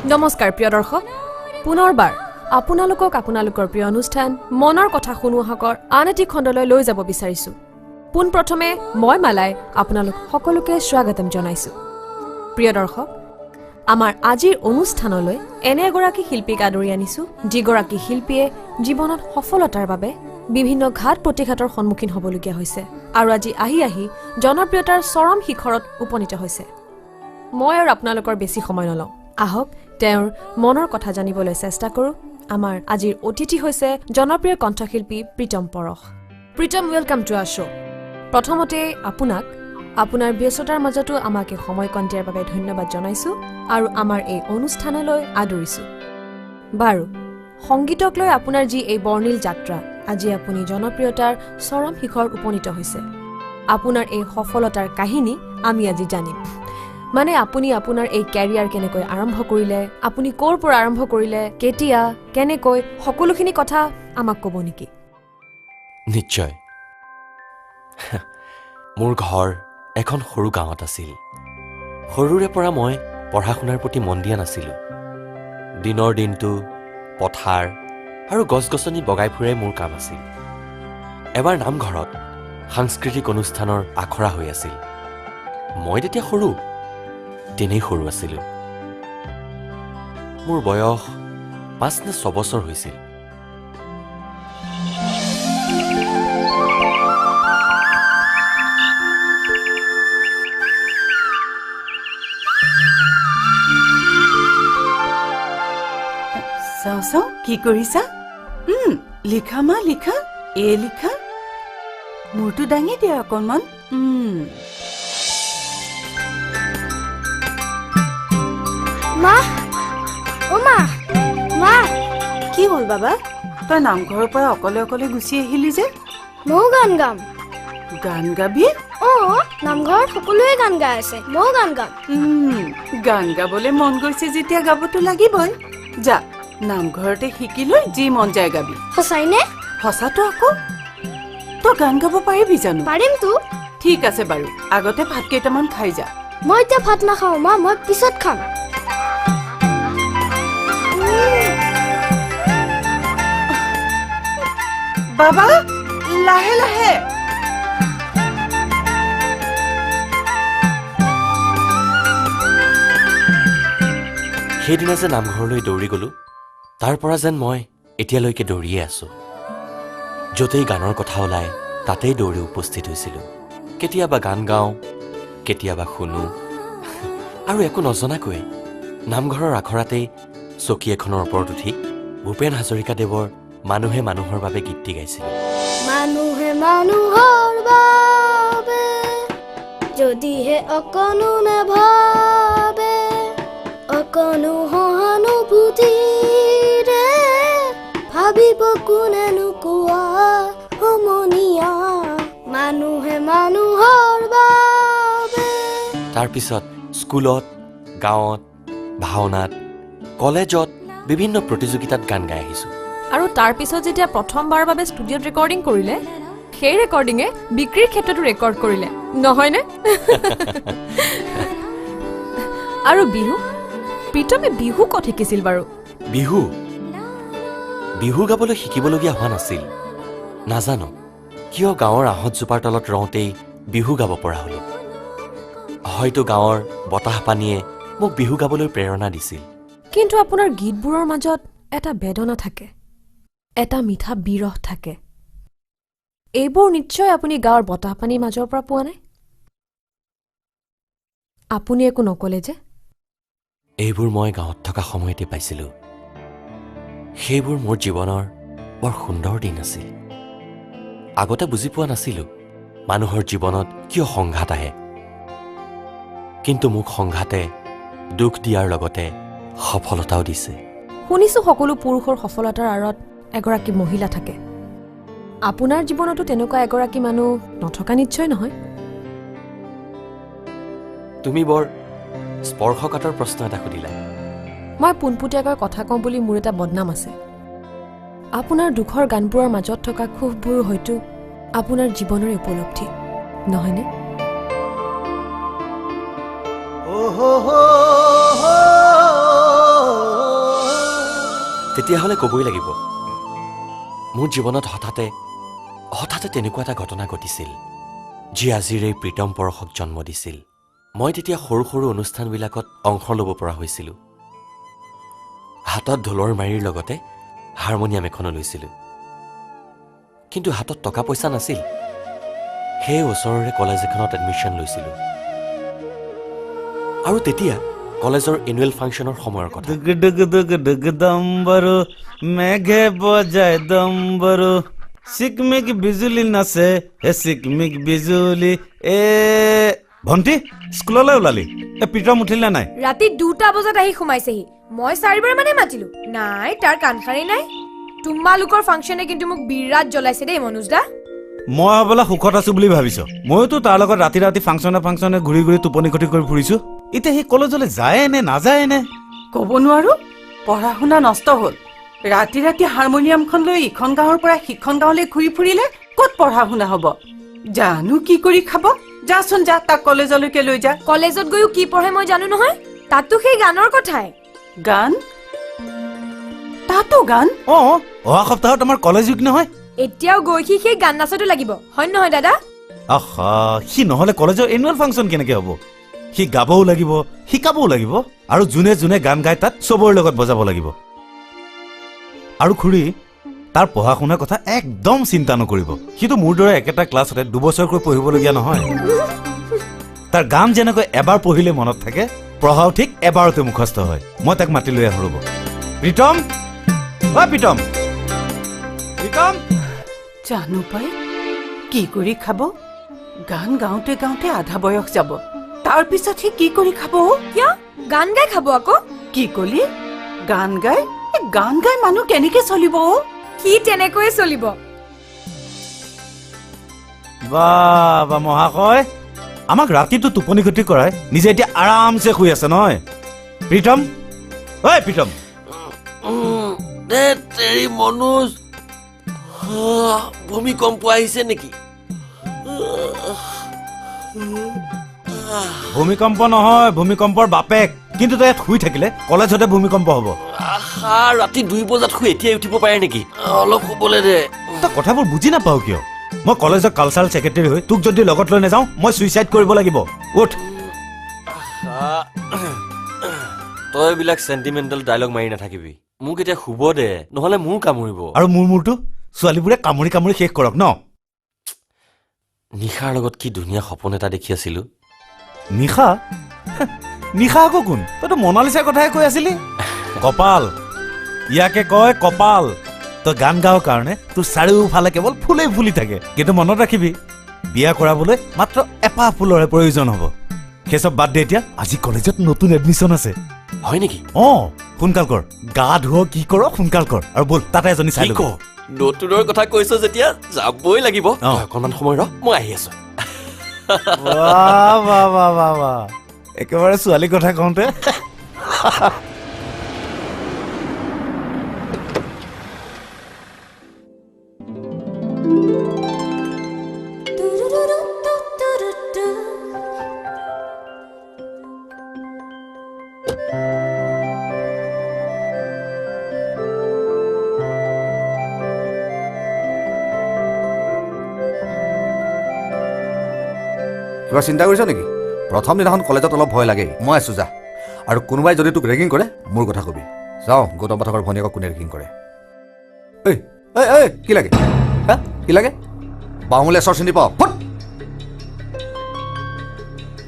নমস্কাৰ প্ৰিয় দৰ্শক পুনৰবাৰ আপোনালোকক আপোনালোকৰ প্ৰিয় অনুষ্ঠান মনৰ কথা শুনোৱাকৰ আন এটি খণ্ডলৈ লৈ যাব বিচাৰিছো পুন প্ৰথমে মই মালাই আপোনালোক সকলোকে স্বাগতম জনাইছো প্ৰিয় দৰ্শক আমাৰ আজিৰ অনুষ্ঠানলৈ এনে এগৰাকী শিল্পীক আদৰি আনিছো যিগৰাকী শিল্পীয়ে জীৱনত সফলতাৰ বাবে বিভিন্ন ঘাট প্ৰতিঘাতৰ সন্মুখীন হ'বলগীয়া হৈছে আৰু আজি আহি জনপ্ৰিয়তাৰ চৰম শিখৰত উপনীত হৈছে মই আৰু আপোনালোকৰ বেছি সময় নলওঁ আহক তেওঁৰ মনৰ কথা জানিবলৈ চেষ্টা কৰো আমাৰ আজিৰ অতিথি হৈছে জনপ্ৰিয় কণ্ঠশিল্পী প্ৰীতম পৰশ প্ৰীতম ওয়েলকাম টু আৰ শো প্ৰথমতে আপোনাক আপোনাৰ ব্যস্ততাৰ মাজতো আমাক সময় কণ দিয়াৰ বাবে ধন্যবাদ জনাইছো আৰু আমাৰ এই অনুষ্ঠানলৈ আদৰিছো বাৰু সংগীতক লৈ আপোনাৰ যি এই বৰ্ণিল যাত্ৰা আজি আপুনি জনপ্ৰিয়তাৰ চৰম শিখৰত উপনীত হৈছে আপোনাৰ এই সফলতাৰ কাহিনী আমি আজি জানিম মানে আপুনি আপোনাৰ এই ক্যাৰিয়াৰ কেনেকৈ আৰম্ভ কৰিলে আপুনি কোৰ পৰা আৰম্ভ কৰিলে কেতিয়া কেনেকৈ সকলোখিনি কথা আমাক ক'ব নেকি নিশ্চয় মোৰ ঘৰ এখন সৰু গাঁৱত আছিল সৰুৰে পৰা মই পঢ়া শুনাৰ প্ৰতি মন দিয়া নাছিলো দিনৰ দিনটো পথাৰ আৰু গছ-গছনি বগাই ফুৰাই মোৰ কাম আছিল এবাৰ নামঘৰত সাংস্কৃতিক অনুষ্ঠানৰ আখৰা হৈ আছিল মই তেতিয়া সৰু তেনেই সৰু আছিলো মোৰ বয়স ৫ নে ৬ বছৰ হৈছিল চাও কি কৰিছা লিখা মা লিখা লিখা মোৰটো দাঙি দিয়া অকণমান মা ও মা মা কি হ'ল বাবা তই নামঘৰৰ পৰা অকলে অকলে গুচি আহিলি যে ময়ো গান গাম গান গাবি নামঘৰত সকলোৱে গান গাই আছে ময়ো গান গাম গান গাবলৈ মন গৈছে যেতিয়া গাবতো লাগিবই যা নামঘৰতে শিকি লৈ যি মন যায় গাবি সঁচাইনে সঁচাটো আকৌ তই গান গাব পাৰিবি জানো পাৰিমতো ঠিক আছে বাৰু আগতে ভাত কেইটামান খাই যা মই এতিয়া ভাত নাখাওঁ মা মই পিছত খাম বাবা লাহে লাহে সেইদিনা যে নামঘৰলৈ দৌৰি গলো তাৰ পৰা যেন মই এতিয়ালৈকে দৌৰিয়ে আছো য'তেই গানৰ কথা ওলায় তাতেই দৌৰি উপস্থিত হৈছিলো কেতিয়াবা গান গাওঁ কেতিয়াবা শুনো আৰু একো নজনাকৈ নামঘৰৰ আখৰাতেই চকী এখনৰ ওপৰত উঠি ভূপেন হাজৰিকাদেৱৰ মানুহে মানুহৰ বাবে গীতটি গাইছিল মানুহে মানুহৰ বাবে যদিহে অকণো নাভাবে অকণো সহানুভূতিৰে ভাবিব কোনেনো কোৱা সমনীয়া মানুহে মানুহৰ বাবে তাৰপিছত স্কুলত গাঁৱত ভাওনাত কলেজত বিভিন্ন প্ৰতিযোগিতাত গান গাই আহিছো আৰু তাৰ পিছত যেতিয়া প্ৰথমবাৰৰ বাবে ষ্টুডিঅ'ত ৰেকৰ্ডিং কৰিলে সেই ৰেকৰ্ডিঙে বিক্ৰীৰ ক্ষেত্ৰতো ৰেকৰ্ড কৰিলে নহয়নে আৰু বিহু প্ৰীতমে বিহু ক'ত শিকিছিল বাৰু বিহু গাবলৈ শিকিবলগীয়া হোৱা নাছিল নাজানো কিয় গাঁৱৰ আহঁতজোপাৰ তলত ৰওঁতেই বিহু গাব পৰা হলো হয়তো গাঁৱৰ বতাহ পানীয়ে মোক বিহু গাবলৈ প্ৰেৰণা দিছিল কিন্তু আপোনাৰ গীতবোৰৰ মাজত এটা বেদনা থাকে এটা মিঠা বিৰহ থাকে এইবোৰ নিশ্চয় আপুনি গাঁৱৰ বতাহ পানীৰ মাজৰ পৰা পোৱা নাই আপুনি একো নকলে যে এইবোৰ মই গাঁৱত থকা সময়তে পাইছিলো সেইবোৰ মোৰ জীৱনৰ বৰ সুন্দৰ দিন আছিল আগতে বুজি পোৱা নাছিলো মানুহৰ জীৱনত কিয় সংঘাত আহে কিন্তু মোক সংঘাতে দুখ দিয়াৰ লগতে সফলতাও দিছে শুনিছো সকলো পুৰুষৰ সফলতাৰ আঁৰত এগৰাকী মহিলা থাকে আপোনাৰ জীৱনতো তেনেকুৱা এগৰাকী মানুহ নথকা নিশ্চয় নহয় তুমি বৰ স্পৰ্শকাতৰ প্ৰশ্ন এটা সুধিলা মই পোনপটীয়াকৈ কথা কওঁ বুলি মোৰ এটা বদনাম আছে আপোনাৰ দুখৰ গানবোৰৰ মাজত থকা ক্ষোভবোৰ হয়তো আপোনাৰ জীৱনৰ উপলব্ধি নহয়নে তেতিয়াহ'লে ক'বই লাগিব মোৰ জীৱনত হঠাতে তেনেকুৱা এটা ঘটনা ঘটিছিল যি আজিৰ এই প্ৰীতম পৰশক জন্ম দিছিল মই তেতিয়া সৰু সৰু অনুষ্ঠানবিলাকত অংশ ল'ব পৰা হৈছিলোঁ হাতত ঢোলৰ মাৰিৰ লগতে হাৰমনিয়াম এখনো লৈছিলোঁ কিন্তু হাতত টকা পইচা নাছিল সেই ওচৰৰে কলেজ এখনত এডমিশ্যন লৈছিলোঁ আৰু তেতিয়া কলেজৰ এনুৱেল ফাংচনৰ সময়ৰ কথা দুগ দুগ দুগ দুগ দম্বৰু মেঘে বজায় দম্বৰু চিকমিক বিজুলি নাচে হে চিকমিক বিজুলি এ ভণ্টি স্কুললৈ ওলালি প্ৰীতম উঠিলে নাই ৰাতি 2টা বজাত আহি সোমাইছেহি মই 4বাৰ মানে মাতিলো নাই তাৰ কাণখাৰি নাই তোমালোকৰ ফাংচনে কিন্তু মোক বিৰাট জ্বলাইছে দেই মনোজ দা মই হবলা সুখত আছো বুলি ভাবিছ মইতো তাৰ লগত ৰাতি ৰাতি ফাংচনে ঘূৰি ঘূৰি টোপনি ক্ষতি কৰি ফুৰিছো এতিয়া সেই কলেজলৈ যায় নে নাযায় নে ক'ব নোৱাৰো পঢ়া শুনা নষ্ট হ'ল ৰাতি ৰাতি হাৰমনিয়ামখন লৈ ইখন গাঁৱৰ পৰা সিখন গাঁৱলৈ ঘূৰি ফুৰিলে ক'ত পঢ়া শুনা হ'ব জানো কি কৰি খাব যাচোন যা তাক কলেজলৈকে লৈ যা কলেজত গৈও কি পঢ়ে মই জানো নহয় তাতো সেই গানৰ কথাই গান তাতো গান অহা সপ্তাহত আমাৰ কলেজ উইক নহয় এতিয়াও গৈ সি সেই গান নাচতো লাগিব হয় নহয় দাদা আহা সি নহলে কলেজৰ এনুৱেল ফাংচন কেনেকে হ'ব সি গাবও লাগিব শিকাবও লাগিব আৰু যোনে যোনে গান গায় তাত চবৰ লগত বজাব লাগিব আৰু খুৰী তাৰ পঢ়া শুনাৰ কথা একদম চিন্তা নকৰিব সিটো মোৰ দৰে একেটা ক্লাছতে 2 বছৰকৈ পঢ়িবলগীয়া নহয় তাৰ গান যেনেকৈ এবাৰ পঢ়িলে মনত থাকে পঢ়াও ঠিক এবাৰতে মুখস্থ হয় মই তাক মাতি লৈ আহো ৰ'ব প্ৰীতম প্ৰীতম প্ৰীতম জানো পাই কি কৰি খাব গান গাওঁতে গাওঁতে আধা বয়স যাব তাৰ পিছত সি কি কৰি খাব কিয় গান গাই খাব আকৌ কি কলি গান গাই মানুহ কেনেকে চলিব সি তেনেকৈয়ে চলিব বা মহাশয় আমাক ৰাতিটো টোপনি ক্ষতি কৰাই নিজে এতিয়া আৰামছে শুই আছে নহয় প্ৰীতম প্ৰীতম মনোজ ভূমিকম্প আহিছে নেকি ভূমিকম্প নহয় ভূমিকম্পৰ বাপেক কিন্তু তই ইয়াত শুই থাকিলে কলেজতে ভূমিকম্প হ'ব ৰাতি 2 বজাত শুই এতিয়াই উঠিব পাৰে নেকি অলপ শুবলৈ দে তই কথাবোৰ বুজি নাপাও কিয় মই কলেজৰ কালচাৰেল ছেক্ৰেটাৰী হৈ তোক যদি লগত লৈ নাযাওঁ মই ছুইচাইড কৰিব লাগিব উঠ তই এইবিলাক চেণ্টিমেণ্টেল ডাইলগ মাৰি নাথাকিবি মোক এতিয়া শুব দে নহলে মোৰ কামুৰিব আৰু মূৰটো ছোৱালীবোৰে কামুৰি কামুৰি শেষ কৰক ন নিশাৰ লগত কি ধুনীয়া সপোন এটা দেখি আছিলো নিশা নিশা আকৌ কোন তইতো মনালিছাৰ কথাহে কৈ আছিলি কপাল ইয়াকে কয় কপাল তই গান গাওঁ কাৰণে তোৰ চাৰিওফালে কেৱল ফুলেই ফুলি থাকে কিন্তু মনত ৰাখিবি বিয়া কৰাবলৈ মাত্ৰ এপাহ ফুলৰে প্ৰয়োজন হ'ব সেইচব বাদ দে এতিয়া আজি কলেজত নতুন এডমিশ্যন আছে হয় নেকি সোনকাল কৰ গা ধুৱ কি কৰ সোনকাল কৰ আৰু বল তাতে এজনী চাই লওঁ নতুনৰ কথা কৈছ যেতিয়া যাবই লাগিব অকণমান সময় ৰ মই আহি আছো একেবাৰে ছোৱালীৰ কথা কওঁতে কিবা চিন্তা কৰিছ নেকি প্ৰথম দিনাখন কলেজত অলপ ভয় লাগে মই আছো যা আৰু কোনোবাই যদি তোক ৰেগিং কৰে মোৰ কথা কবি যাওঁ গৌতম পাঠকৰ ভনীয়েকক কোনে ৰেগিং কৰে কি লাগে কি লাগে বাহুলে চৰ চিনি পাওঁ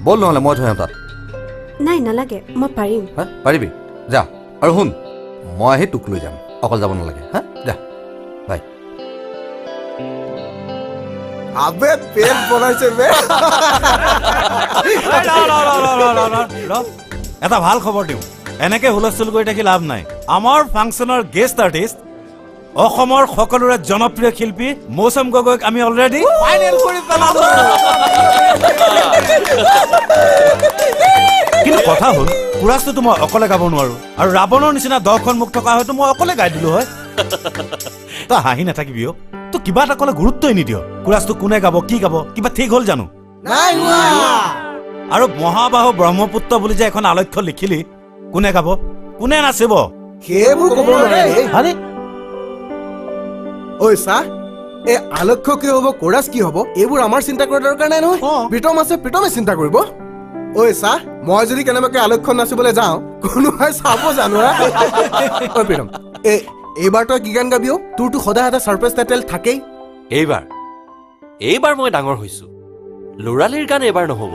বল নহ'লে মই থৈ আহিম তাত নাই নালাগে মই পাৰিম পাৰিবি যা আৰু শুন মই আহি তোক লৈ যাম অকল যাব নালাগে যা বাই আবে পেট বনাইছে বে এটা ভাল খবৰ দিওঁ এনেকে হুলস্থুল কৰি থাকি লাভ নাই আমাৰ ফাংচনৰ গেষ্ট আৰ্টিষ্ট অসমৰ সকলোৰে জনপ্ৰিয় শিল্পী মৌচম গগৈক আমি অলৰেডি ফাইনেল কৰি পেলালো কিন্তু কথা হ'ল কোৰাছটো মই অকলে গাব নোৱাৰো আৰু ৰাৱণৰ নিচিনা 10খন মুখ থকা হয়তো মই অকলে গাই দিলো হয় তই হাঁহি নাথাকিবি তই কিবা এটা ক'লে গুৰুত্বই নিদিয় কোৰাছটো কোনে গাব কি গাব কিবা ঠিক হ'ল জানো আৰু মহাবাহু ব্ৰহ্মপুত্ৰ বুলি যে এখন আলক্ষ্য লিখিলি কোনে গাব কোনে নাচিব সেইবোৰ ক'ব নোৱাৰে আৰে ঐ চাহ এই আলক্ষ্য কি হ'ব কোৰাছ কি হ'ব এইবোৰ আমাৰ চিন্তা কৰাৰ দৰকাৰ নাই নহয় প্ৰীতম আছে প্ৰীতমে চিন্তা কৰিব ঐ চাহ মই যদি কেনেবাকৈ আলক্ষ্য নাচিবলৈ যাওঁ কোনোবাই চাব জানো ঐ প্ৰীতম এইবাৰ তই কি গান গাবি তোৰতো সদায় এটা ছাৰপ্ৰাইজ টাইটেল থাকেই এইবাৰ মই ডাঙৰ হৈছো ল'ৰালিৰ গান এইবাৰ নহ'ব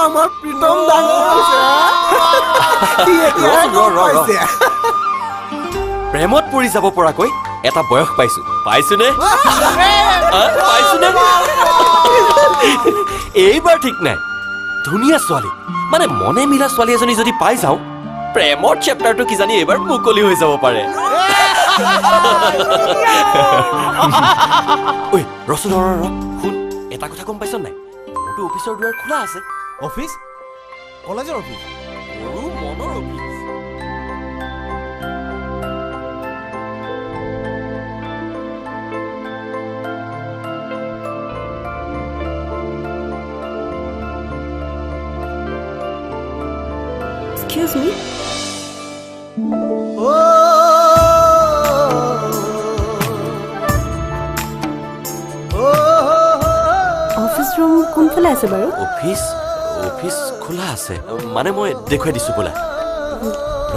আমাৰ প্ৰীতম ডাঙৰ হৈছে প্ৰেমত পৰি যাব পৰাকৈ এটা বয়স পাইছোনে এইবাৰ ঠিক নাই ধুনীয়া ছোৱালী মানে মনে মিলা ছোৱালী এজনী যদি পাই যাওঁ প্ৰেমৰ চেপ্টাৰটো কিজানি এইবাৰ মুকলি হৈ যাব পাৰে ঐ ৰচোন শুন এটা কথা গম পাইছ নাই মোৰতো অফিচৰ দুৱাৰ খোলা আছে অফিচ কলেজৰ অফিচ মোৰো মনৰ office Excuse me? Office room কোনফালে আছে বাৰু অফিচ খোলা আছে মানে মই দেখুৱাই দিছো বোলা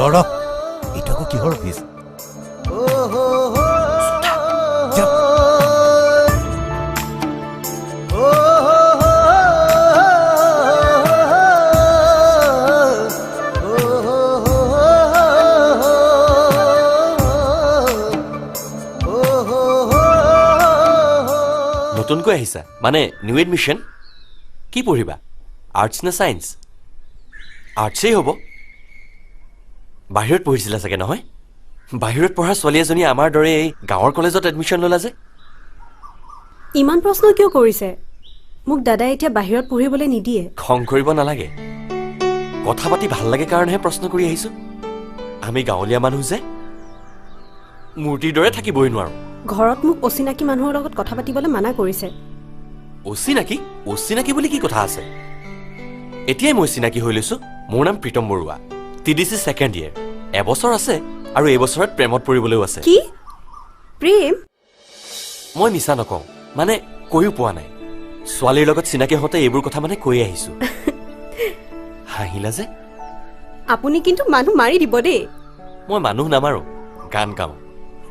ৰ এইটো আকৌ কিহৰ অফিচ নতুনকৈ আহিছা মানে নিউ এডমিশ্যন কি পঢ়িবা আৰ্টছ নে ছায়েন্স আৰ্টছেই হ'ব বাহিৰত পঢ়িছিলা চাগে নহয় বাহিৰত পঢ়া ছোৱালী এজনী আমাৰ দৰে এই গাঁৱৰ কলেজত এডমিশ্যন ল'লা যে ইমান প্ৰশ্ন কিয় কৰিছে মোক দাদাই এতিয়া বাহিৰত পঢ়িবলৈ নিদিয়ে খং কৰিব নালাগে কথা পাতি ভাল লাগে কাৰণেহে প্ৰশ্ন কৰি আহিছো আমি গাঁৱলীয়া মানুহ যে মূৰ্তিৰ দৰে থাকিবই নোৱাৰো ঘৰত মোক অচিনাকি মানুহৰ লগত কথা পাতিবলৈ মানা কৰিছে অচিনাকি বুলি কি কথা আছে এতিয়াই মই চিনাকি হৈ লৈছো মোৰ নাম Pritam Baruah TDC second year এবছৰ আছে আৰু এই বছৰত প্ৰেমত পৰিবলৈও আছে কি প্ৰেম মই মিছা নকওঁ মানে কৈও পোৱা নাই ছোৱালীৰ লগত চিনাকি হওঁতে এইবোৰ কথা মানে কৈ আহিছো হাঁহিলা যে আপুনি কিন্তু মানুহ মাৰি দিব দেই মই মানুহ নামাৰো গান গাওঁ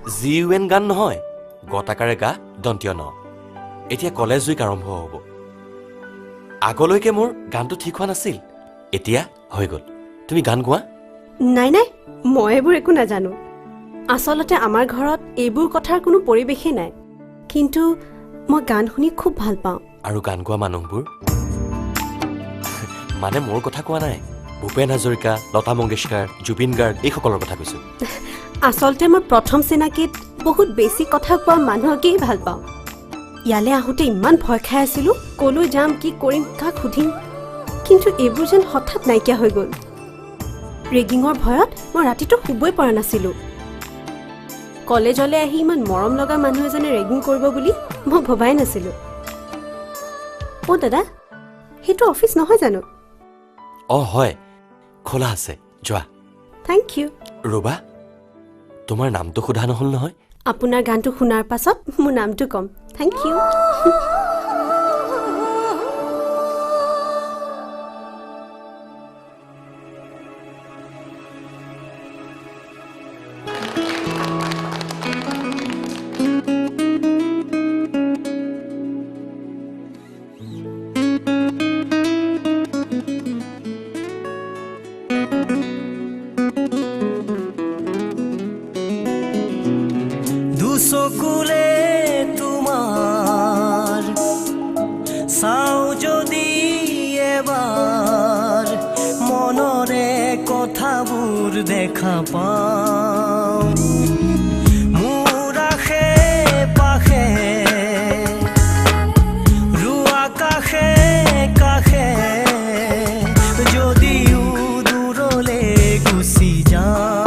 GUN গান নহয় গতাকাৰে গা দন্তীয় ন এতিয়া কলেজ উইক আৰম্ভ হ'ব আগলৈকে মোৰ গানটো ঠিক হোৱা নাছিল এতিয়া হৈ গ'ল তুমি গান গোৱা নাই মই এইবোৰ একো নাজানো আচলতে আমাৰ ঘৰত এইবোৰ কথাৰ কোনো পৰিৱেশেই নাই কিন্তু মই গান শুনি খুব ভাল পাওঁ আৰু গান গোৱা মানুহবোৰ মানে মোৰ কথা কোৱা নাই ভূপেন হাজৰিকা লতা মংগেশকাৰ জুবিন গাৰ্গ এইসকলৰ কথা কৈছো আচলতে মই প্ৰথম চিনাকিত বহুত বেছি কথা কোৱা মানুহকেই ভাল পাওঁ ইয়ালৈ আহোঁতে ইমান ভয় খাই আছিলো কলৈ যাম কি কৰিম কাক সুধিম কিন্তু এইবোৰ যেন হঠাৎ নাইকিয়া হৈ গ'ল ৰেগিঙৰ ভয়ত মই ৰাতিটো শুবই পৰা নাছিলো কলেজলৈ আহি ইমান মৰম লগা মানুহ এজনে ৰেগিং কৰিব বুলি মই ভবাই নাছিলো দাদা সেইটো অফিচ নহয় জানো হয় খোলা আছে যোৱা থেংক ইউ ৰবা তোমাৰ নামটো সোধা নহ'ল নহয় আপোনাৰ গানটো শুনাৰ পাছত মোৰ নামটো কম থেংক ইউ চকুলে তোমাৰ চাও যদি এবাৰ মনৰে কথাবোৰ দেখা পাওঁ মোৰ আশে পাশে ৰুৱা কাষে কাষে যদিও দূৰলে গুচি যাওঁ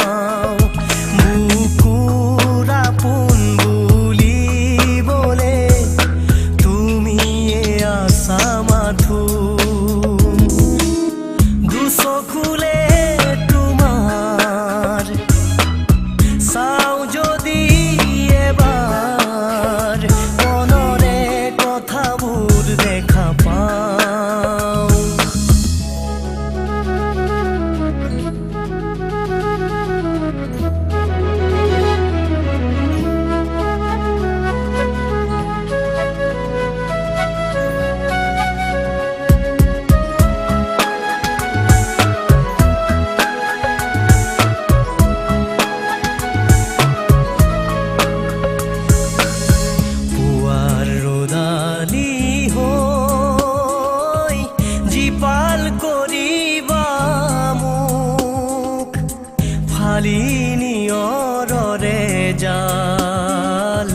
খালি নিয়ৰৰে জাল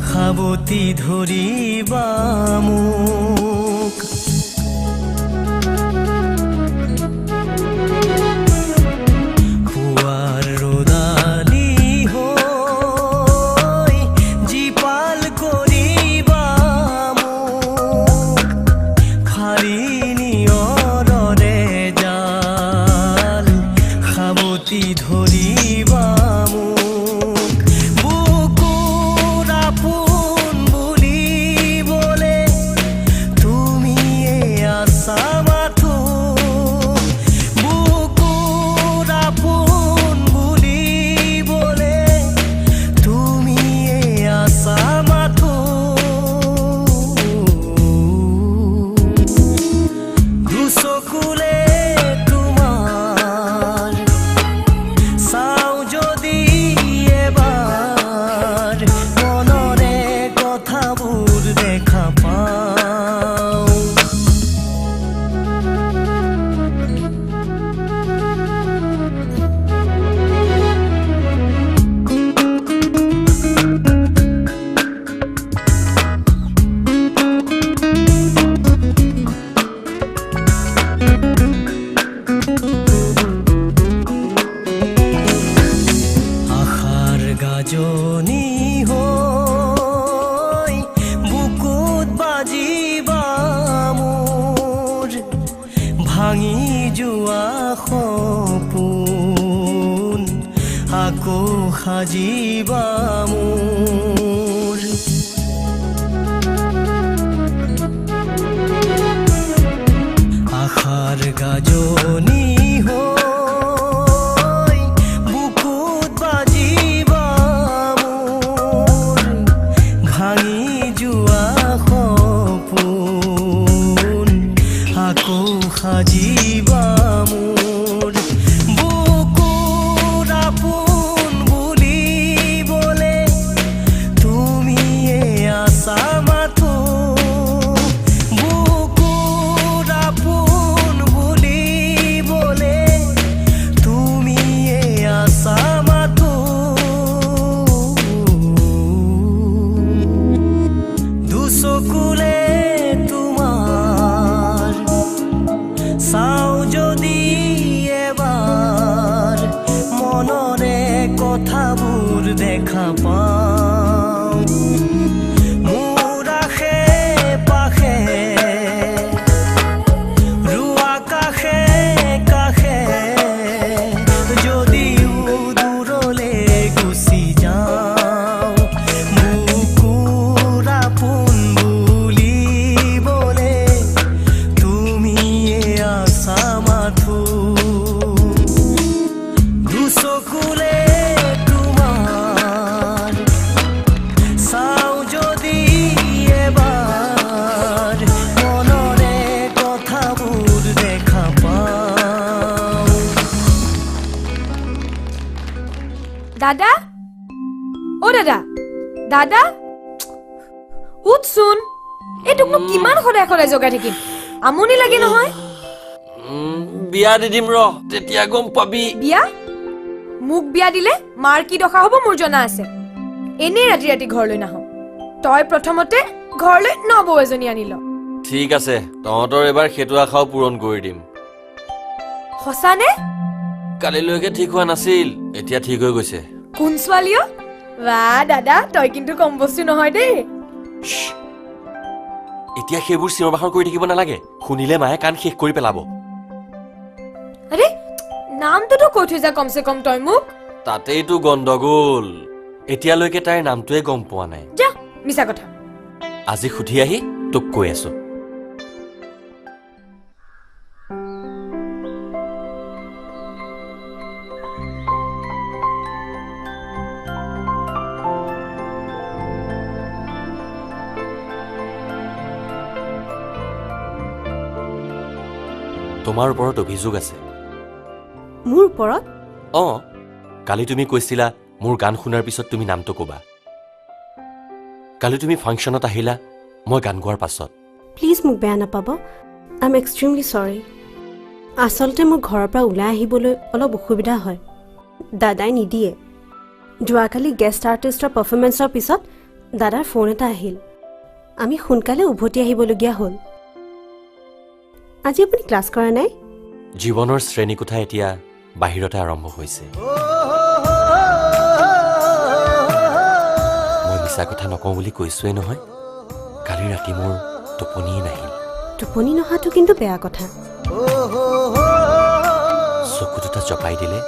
সাৱতি ধৰিবা মোক পুৱাৰ ৰ'দালি হৈ জীপাল কৰিবা মোক খালি নিয়ৰৰে জাল সাৱতি ধৰিবা মোক বুকুৰ আপোন বুলিবলে তুমিয়ে আছা মাথো বুকুৰ আপোন বুলিবলে তুমিয়ে আছা মাথো দুচকুলে তোমাৰ চাওঁ যদি এবাৰ মনৰে কথাবোৰ দেখা পাওঁ আশাৰ গাজনি হৈ বুকুত বাজিবা মোৰ ভাঙি যোৱা সপোন আকৌ সাজিবা মোৰ আশাৰ গাজনি হৈ বুকুত বাজিবা মোৰ ভাঙি যোৱা সপোন আকৌ সাজিবা মোৰ বুকুৰ আপোন বুলিবলে তুমিয়ে আছা মাথো বুকুৰ আপোন বুলিবলে তুমিয়ে আছা মাথো দুচকুলে তোমাৰ চাওঁ যদি এবাৰ মনৰে কথাবোৰ দেখা পাওঁ মোৰ আশে পাশে ৰুৱা কাষে কাষে যদিও দূৰলে গুচি যাওঁ বুকুৰ আপোন বুলিবলে তুমিয়ে আছা মাথো দুচকুলে তোমাৰ চাওঁ যদি এবাৰ মনৰে কথাবোৰ দেখা পাওঁ দাদা অ দাদা দাদা উঠচোন এইটোক মোক কিমান সদায় সদায় জগাই থাকিম আমনি লাগে নহয় বিয়া দি দিম ৰ তেতিয়া গম পাবি বিয়া মোক বিয়া দিলে মাৰ কি দশা হ'ব মোৰ জনা আছে এনেই ৰাতি ৰাতি ঘৰলৈ নাহ তই প্ৰথমতে ঘৰলৈ নবৌ এজনী আনি ল ঠিক আছে তহঁতৰ এবাৰ সেইটো আশাও পূৰণ কৰি দিম সঁচানে কালিলৈকে ঠিক হোৱা নাছিল এতিয়া ঠিক হৈ গৈছে কোন ছোৱালীও বাহ দাদা তই কিন্তু কম বস্তু নহয় দেই এতিয়া সেইবোৰ চিঞৰ বাখৰ কৰি থাকিব নালাগে শুনিলে মায়ে কাণ শেষ কৰি পেলাব আৰে নামটোতো কৈ থৈ যা কমচে কম তই মোক তাতেইতো গণ্ডগোল এতিয়ালৈকে তাইৰ নামটোৱে গম পোৱা নাই যা মিছা কথা আজি সুধি আহি তোক কৈ আছো তোমাৰ ওপৰত অভিযোগ আছে মোৰ ওপৰত কালি তুমি কৈছিলা মোৰ গান শুনাৰ পিছত তুমি নামটো ক'বা কালি তুমি ফাংচনত আহিলা মই গান গোৱাৰ পাছত প্লিজ মোক বেয়া নাপাব আই এম এক্সট্ৰিমলি চৰি আচলতে মোৰ ঘৰৰ পৰা ওলাই আহিবলৈ অলপ অসুবিধা হয় দাদাই নিদিয়ে যোৱাকালি গেষ্ট আৰ্টিষ্টৰ পাৰফৰ্মেন্সৰ পিছত দাদাৰ ফোন এটা আহিল আমি সোনকালে উভতি আহিবলগীয়া হ'ল আজি আপুনি ক্লাছ কৰা নাই জীৱনৰ শ্ৰেণীকোঠা এতিয়া বাহিৰতে আৰম্ভ হৈছে মই মিছা কথা নকওঁ বুলি কৈছোৱেই নহয় কালি ৰাতি মোৰ টোপনিয়ে নাহিল টোপনি নহাটো কিন্তু বেয়া কথা চকু দুটা জপাই দিলে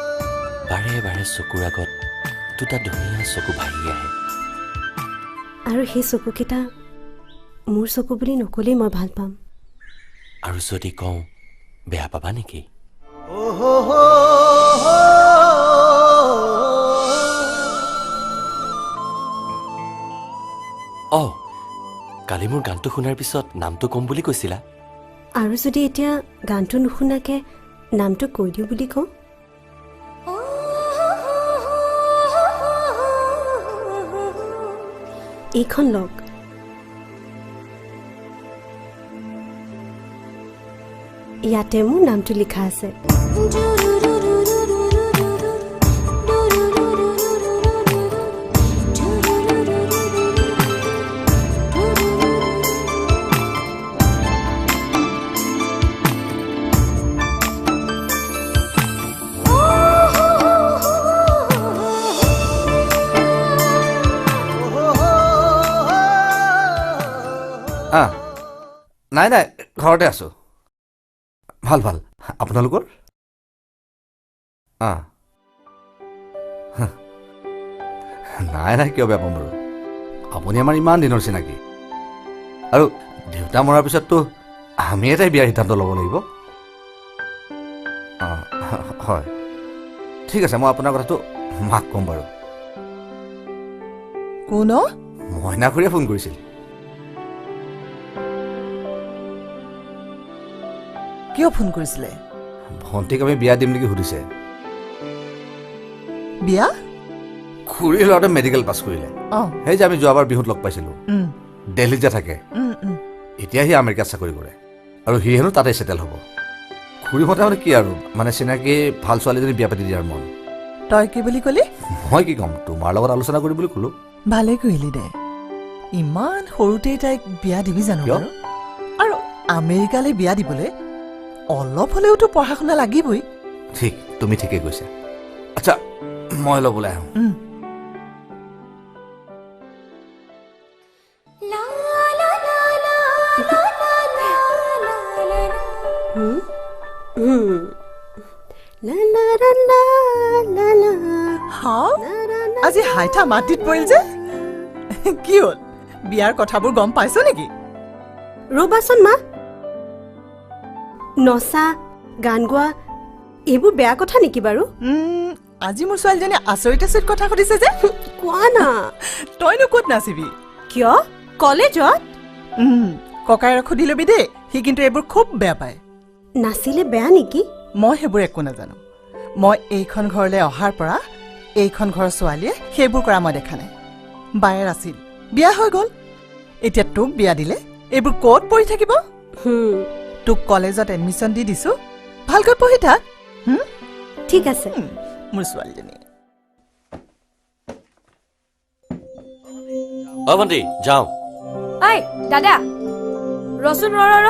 বাৰে বাৰে চকুৰ আগত দুটা ধুনীয়া চকু ভাহি আহে আৰু সেই চকুকেইটা মোৰ চকু বুলি নকলেই মই ভাল পাম আৰু যদি কওঁ বেয়া পাবা নেকি কালি মোৰ গানটো শুনাৰ পিছত নামটো কম বুলি কৈছিলা আৰু যদি এতিয়া গানটো নুশুনাকে নামটো কৈ দিওঁ বুলি কওঁ এইখন লগ ইয়াতে মোৰ নামটো লিখা আছে নাই নাই ঘৰতে আছো ভাল ভাল আপোনালোকৰ নাই নাই কিয় বেয়া পাম বাৰু আপুনি আমাৰ ইমান দিনৰ চিনাকি আৰু দেউতা মৰাৰ পিছততো আমি এটাই বিয়াৰ সিদ্ধান্ত ল'ব লাগিব হয় ঠিক আছে মই আপোনাৰ কথাটো মাক ক'ম বাৰু কোন মইনা খুৰীয়ে ফোন কৰিছিল কিয় ফোন কৰিছিলে ভণ্টিক আমি বিয়া দিম নেকি সুধিছে বিয়া খুৰীৰ ল'ৰাটোৱে মেডিকেল পাছ কৰিলে সেই যে আমি যোৱাবাৰ বিহুত লগ পাইছিলোঁ দিল্লীত যে থাকে এতিয়া সি আমেৰিকাত চাকৰি কৰে আৰু সি হেনো তাতে ছেটেল হ'ব খুৰী মতে মানে কি আৰু মানে চিনাকি ভাল ছোৱালীজনী বিয়া পাতি দিয়াৰ মন তই কি বুলি ক'লি মই কি ক'ম তোমাৰ লগত আলোচনা কৰি বুলি ক'লো ভালেই কৰিলি দে ইমান সৰুতেই তাইক বিয়া দিবি জানো আৰু আমেৰিকালৈ বিয়া দিবলৈ অলপ হ'লেওতো পঢ়া শুনা লাগিবই ঠিক তুমি ঠিকেই কৈছা আচ্ছা মই ল'বলৈ আহোঁ আজি হাইঠা মাটিত পৰিল যে কি হ'ল বিয়াৰ কথাবোৰ গম পাইছ নেকি ৰ'বাচোন মা নচা গান গোৱা এইবোৰ বেয়া কথা নেকি বাৰু আজি মোৰ ছোৱালীজনী আচৰিত আচৰিত কথা সুধিছে যে কোৱা না তইনো ক'ত নাচিবি কিয় কলেজত ককাইৰক সুধি ল'বি দেই সি কিন্তু এইবোৰ খুব বেয়া পায় নাচিলে বেয়া নেকি মই সেইবোৰ একো নাজানো মই এইখন ঘৰলৈ অহাৰ পৰা এইখন ঘৰৰ ছোৱালীয়ে সেইবোৰ কৰা মই দেখা নাই বায়েৰ আছিল বিয়া হৈ গ'ল এতিয়া তোক বিয়া দিলে এইবোৰ ক'ত পঢ়ি থাকিব তোক কলেজত এডমিশ্যন দি দিছো ভালকৈ পঢ়ি থাক ঠিক আছে মোৰ ছোৱালীজনী ভণ্টি যাওঁ ঐ দাদা ৰচোন ৰ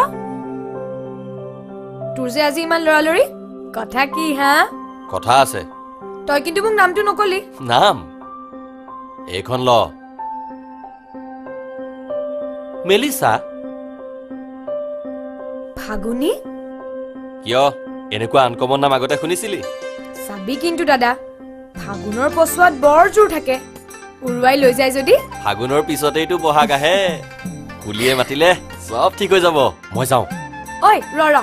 তোৰ যে আজি ইমান লৰালৰি কথা কি হা কথা আছে তই কিন্তু মোক নামটো নকলি নাম এইখন ল মেলিছা ফাগুনী কিয় এনেকুৱা আনকমন নাম আগতে শুনিছিলি চাবি কিন্তু দাদা ফাগুনৰ পচোৱাত বৰ জোৰ থাকে উৰুৱাই লৈ যায় যদি ফাগুনৰ পিছতেইতো বহাগ আহে কুলিয়ে মাতিলে চব ঠিক হৈ যাব মই যাওঁ ঐ ৰ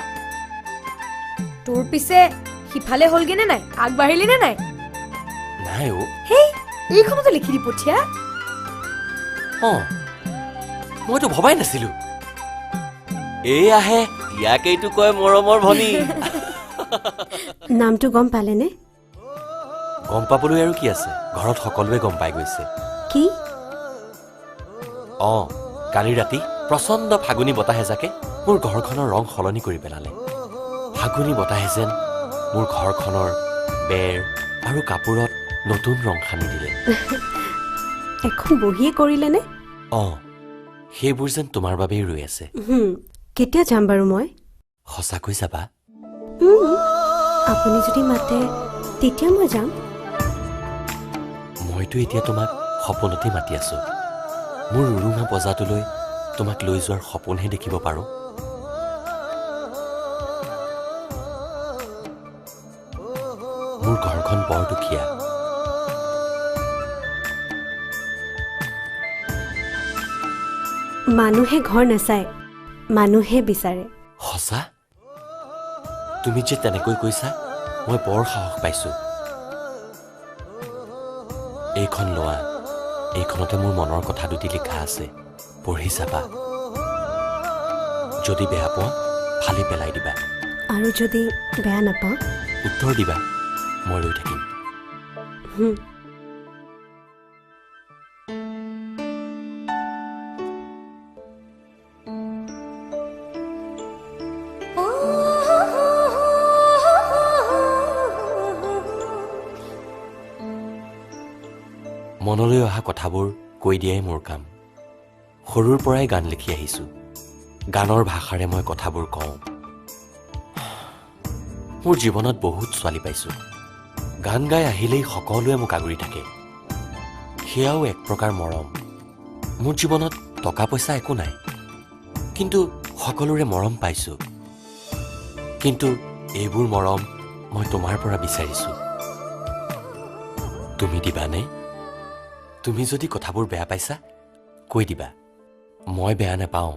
তোৰ পিছে সিফালে হ'লগে নে নাই আগবাঢ়িলি নে নাই নাই হেই এইখনতে লিখি দি পঠিয়া মইতো ভবাই নাছিলো এই আহে ইয়াকেইটো কয় মৰমৰ ভনী নামটো গম পালেনে গম পাবলৈ আৰু কি আছে ঘৰত সকলোৱে গম পাই গৈছে কি কালি ৰাতি প্ৰচণ্ড ফাগুনী বতাহে জাকে মোৰ ঘৰখনৰ ৰং সলনি কৰি পেলালে ফাগুনী বতাহে যেন মোৰ ঘৰখনৰ বেৰ আৰু কাপোৰত নতুন ৰং সানি দিলে। এখন বহিয়ে কৰিলেনে? অঁ, সেইবোৰ যেন তোমাৰ বাবেই ৰৈ আছে। কেতিয়া যাম বাৰু মই? সঁচাকৈ যাবা? আপুনি যদি মাতে তেতিয়া মই যাম। মইতো এতিয়া তোমাক সপোনতে মাতি আছো। মোৰ ৰুৰুঙা বজাৰটোলৈ তোমাক লৈ যোৱাৰ সপোনহে দেখিব পাৰোঁ। মোৰ ঘৰখন বৰ দুখীয়া। মানুহে ঘৰ নাচায়, মানুহে বিচাৰে। সঁচা? তুমি যে তেনেকৈ কৈছা মই বৰ সাহস পাইছো। এইখন লোৱা, এইখনতে মোৰ মনৰ কথা দুটি লিখা আছে, পঢ়ি চাবা। যদি বেয়া পোৱা ফালি পেলাই দিবা। আৰু যদি বেয়া নাপাওঁ? উত্তৰ দিবা, মই ৰৈ থাকিম। মনলৈ অহা কথাবোৰ কৈ দিয়াই মোৰ কাম। সৰুৰ পৰাই গান লিখি আহিছো। গানৰ ভাষাৰে মই কথাবোৰ কওঁ। মোৰ জীৱনত বহুত ছোৱালী পাইছো। গান গাই আহিলেই সকলোৱে মোক আগুৰি থাকে। সেয়াও এক প্ৰকাৰ মৰম। মোৰ জীৱনত টকা পইচা একো নাই, কিন্তু সকলোৰে মৰম পাইছো। কিন্তু এইবোৰ মৰম মই তোমাৰ পৰা বিচাৰিছো। তুমি দিবানে? তুমি যদি কথাবোৰ বেয়া পাইছা কৈ দিবা, মই বেয়া নাপাওঁ।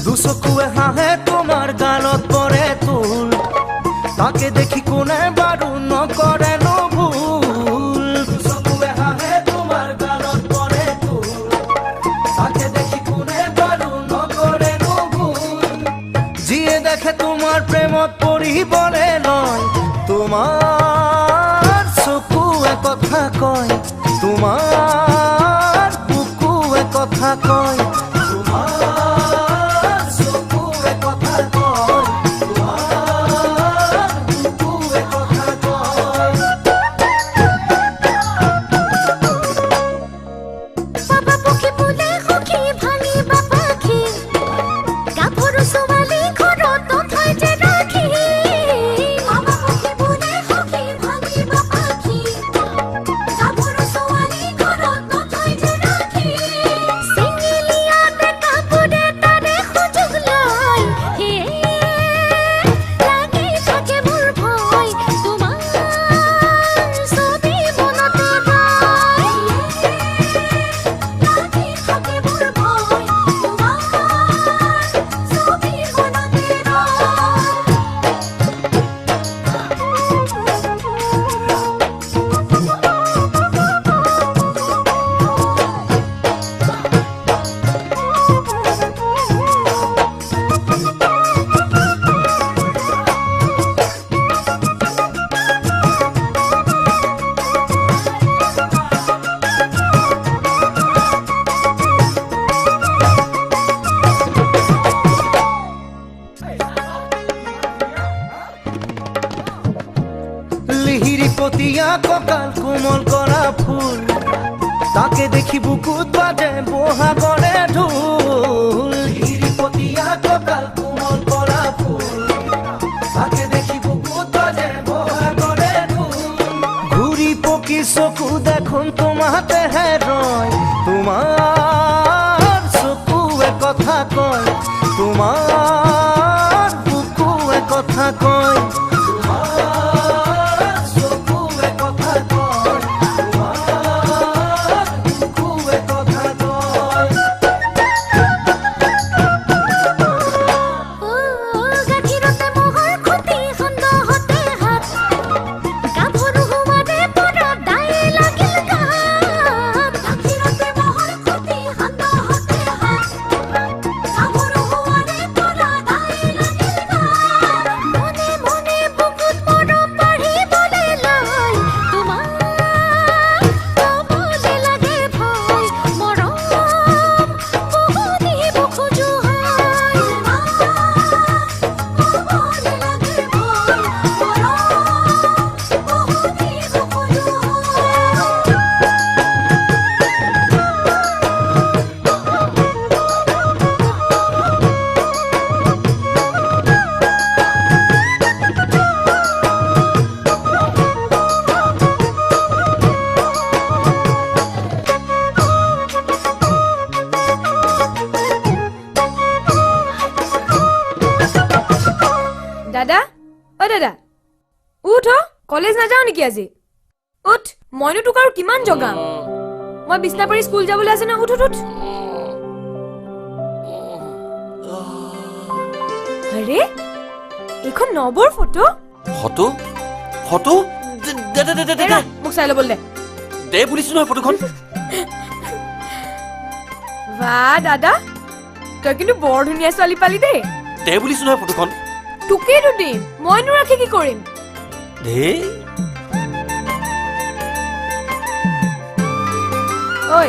দুচকুৱে হাঁহে তোমাৰ গালত পৰে তোল, তাকে দেখি কোনে বাৰু নকৰে নো ভুল। দুচকুৱে হাঁহে তোমাৰ গালত পৰে তোল, তাকে দেখি কোনে বাৰু নকৰে নো ভুল। যিয়ে দেখে তোমাৰ প্ৰেমত পৰিবলে লয়, তোমাৰ চকুৱে কথা কয়, তোমাৰ বুকুৱে কথা কয়, কাপোৰ কঁকাল কোমল কৰা ফুল তাকে দেখি বুকুত বাজে বহাগৰে ঢোল হিৰিপতীয়া কঁকাল কোমল কৰা ফুল তাকে দেখি বুকুত বাজে বহাগৰে ঢোল ঘূৰি পকি চকু দেখোন তোমাতেহে ৰয় তোমাৰ চকুৱে কথা কয় তোমাৰ বুকুৱে কথা কয় দাদা অ দাদা উঠ কলেজ নাযাও নেকি আজি উঠ মইনো তোক আৰু কিমান জগাম মই বিছনা পাৰি স্কুল যাবলৈ আছে ন উঠ উঠ উঠ আৰে এখন নবৰ ফটো ফটো ফটো দে দে দে দে দে এৰা, মোক চাই ল'বলৈ দে দে বুলিছো নহয় ফটোখন বাহ দাদা তই কিন্তু বৰ ধুনীয়া ছোৱালী পালি দেই দে বুলিছো নহয় ফটোখন তোকেইতো দিম মইনো ৰাখি কি কৰিম দে ঐ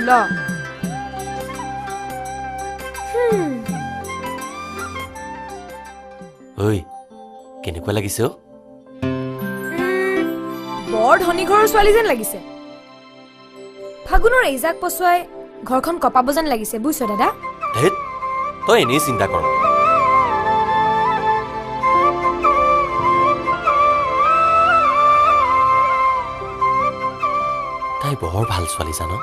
ল ঐ কেনেকুৱা লাগিছে অ' বৰ ধনী ঘৰৰ ছোৱালী যেন লাগিছে ফাগুনৰ এইজাক পচুৱাই ঘৰখন কপাব যেন লাগিছে বুজিছ দাদা ধেত তই এনেই চিন্তা কৰ তাই বৰ ভাল ছোৱালী জানো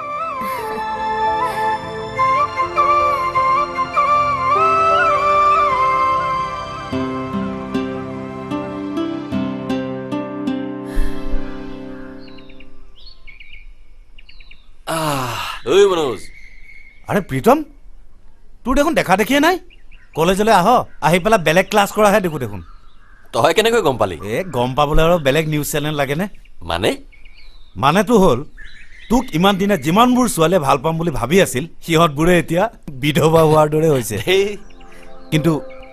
ঐ মনোজ আৰে প্ৰীতম তোৰ দেখোন দেখা দেখিয়ে নাই কলেজলৈ আহ আহি পেলাই বেলেগ ক্লাছ কৰাহে দেখো দেখোন তই কেনেকৈ গম পালি গম পাবলৈ আৰু বেলেগ নিউজ চেনেল লাগেনে মানেতো হ'ল তোক ইমান দিনে যিমানবোৰ ছোৱালীয়ে ভাল পাম বুলি ভাবি আছিল সিহঁতবোৰে এতিয়া বিধৱা হোৱাৰ দৰে হৈছে কিন্তু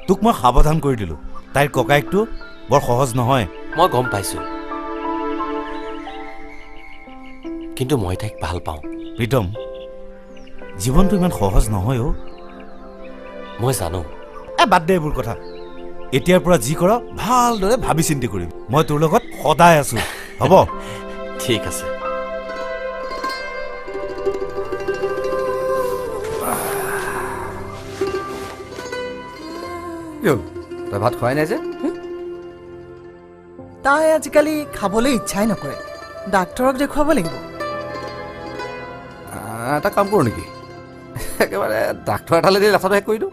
তোক মই সাৱধান কৰি দিলো তাইৰ ককায়েকটো বৰ সহজ নহয় মই গম পাইছো কিন্তু মই তাইক ভাল পাওঁ প্ৰীতম জীৱনটো ইমান সহজ নহয় অ' মই জানো বাদ দে এইবোৰ কথা এতিয়াৰ পৰা যি কৰ ভালদৰে ভাবি চিন্তি কৰিবি মই তোৰ লগত সদায় আছো হ'ব ঠিক আছে তই ভাত খোৱাই নাই যে তাই আজিকালি খাবলৈ ইচ্ছাই নকৰে ডাক্তৰক দেখুৱাব লাগিব এটা কাম কৰোঁ নেকি একেবাৰে ডাক্তৰ এটালৈ দি লেঠাটো শেষ কৰি দিওঁ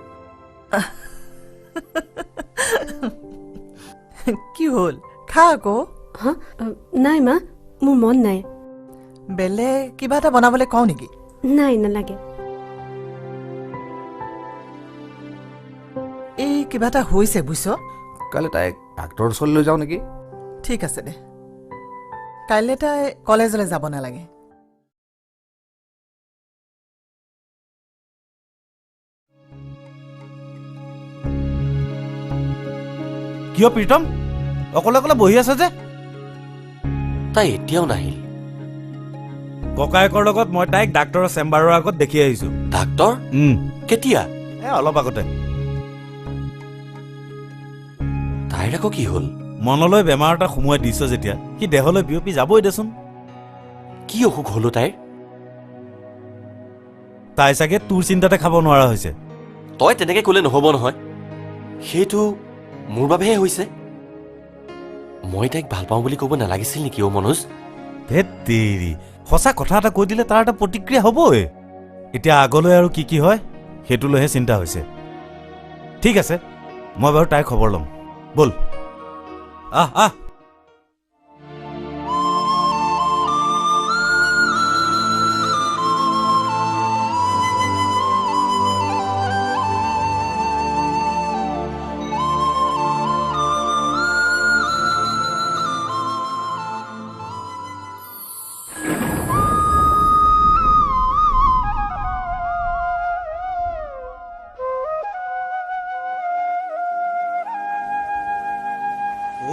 কি হ'ল খা আকৌ নাই মা মোৰ মন নাই বেলেগ কিবা এটা বনাবলৈ কওঁ নেকি নাই নালাগে এই কিবা এটা হৈছে বুজিছ কাইলৈ তাইক ডাক্তৰৰ ওচৰলৈ লৈ যাওঁ নেকি ঠিক আছে দে কাইলৈ তাই কলেজলৈ যাব নালাগে কিয় প্ৰীতম অকলে অকলে বহি আছে যে তাই এতিয়াও নাহিল ককায়েকৰ লগত মই তাইক ডাক্তৰৰ চেম্বাৰৰ আগত দেখি আহিছো ডাক্তৰ কেতিয়া অলপ আগতে তাইৰ আকৌ কি হ'ল মনলৈ বেমাৰ এটা সোমোৱাই দিছ যেতিয়া সি দেহলৈ বিয়পি যাবই দেচোন। কি অসুখ হলো তাইৰ? তাই চাগে তোৰ চিন্তাতে খাব নোৱাৰা হৈছে। তই তেনেকে ক'লে নহ'ব নহয়। সেইটো মোৰ বাবেহে হৈছে। মই তাইক ভাল পাওঁ বুলি ক'ব নালাগিছিল নেকি অ' মনোজ? ধেৎ তেৰি, সঁচা কথা এটা কৈ দিলে তাৰ এটা প্ৰতিক্ৰিয়া হ'বই। এতিয়া আগলৈ আৰু কি কি হয় সেইটো লৈহে চিন্তা হৈছে। ঠিক আছে, মই বাৰু তাইৰ খবৰ ল'ম। ব'ল আহ আহ।